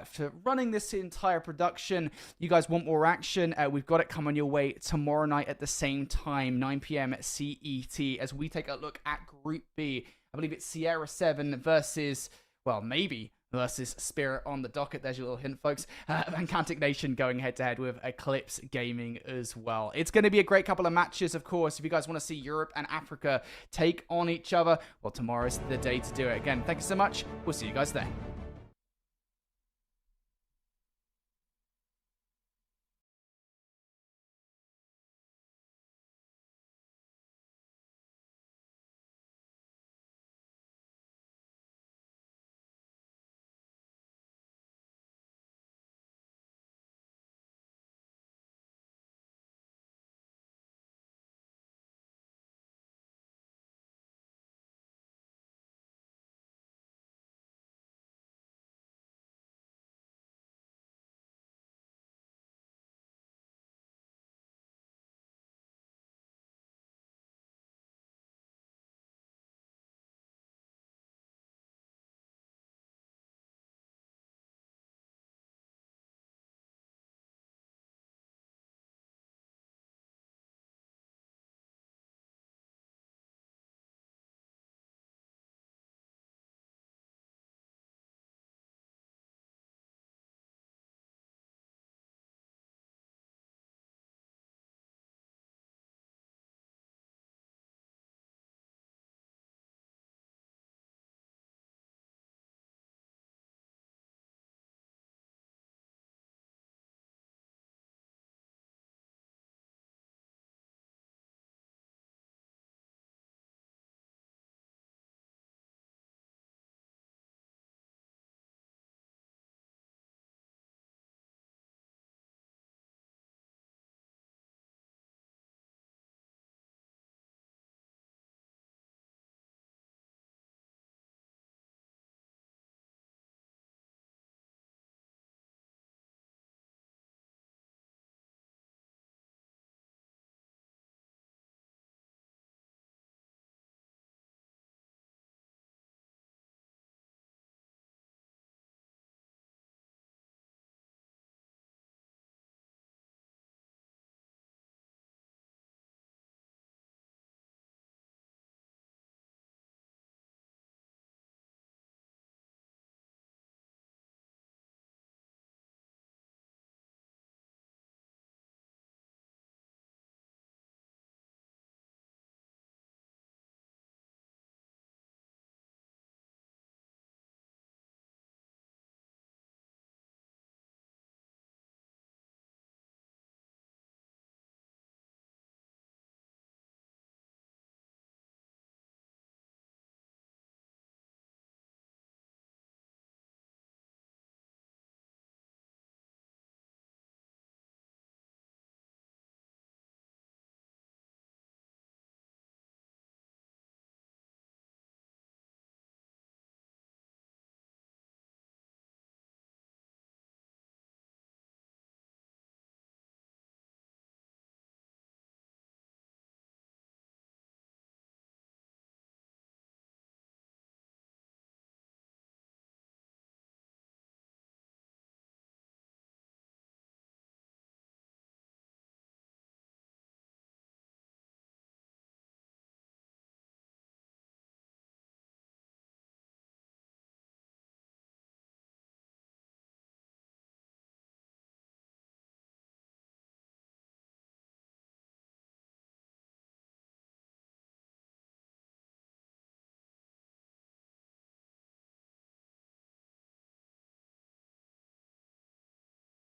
for running this entire production. You guys want more action? We've got it coming your way tomorrow night at the same time, 9 p.m. CET, as we take a look at Group B. I believe it's Sierra 7 versus, well, maybe versus Spirit on the docket. There's your little hint, folks. And Cantic Nation going head-to-head with Eclipse Gaming as well. It's going to be a great couple of matches, of course. If you guys want to see Europe and Africa take on each other, well, tomorrow's the day to do it. Again, thank you so much. We'll see you guys then.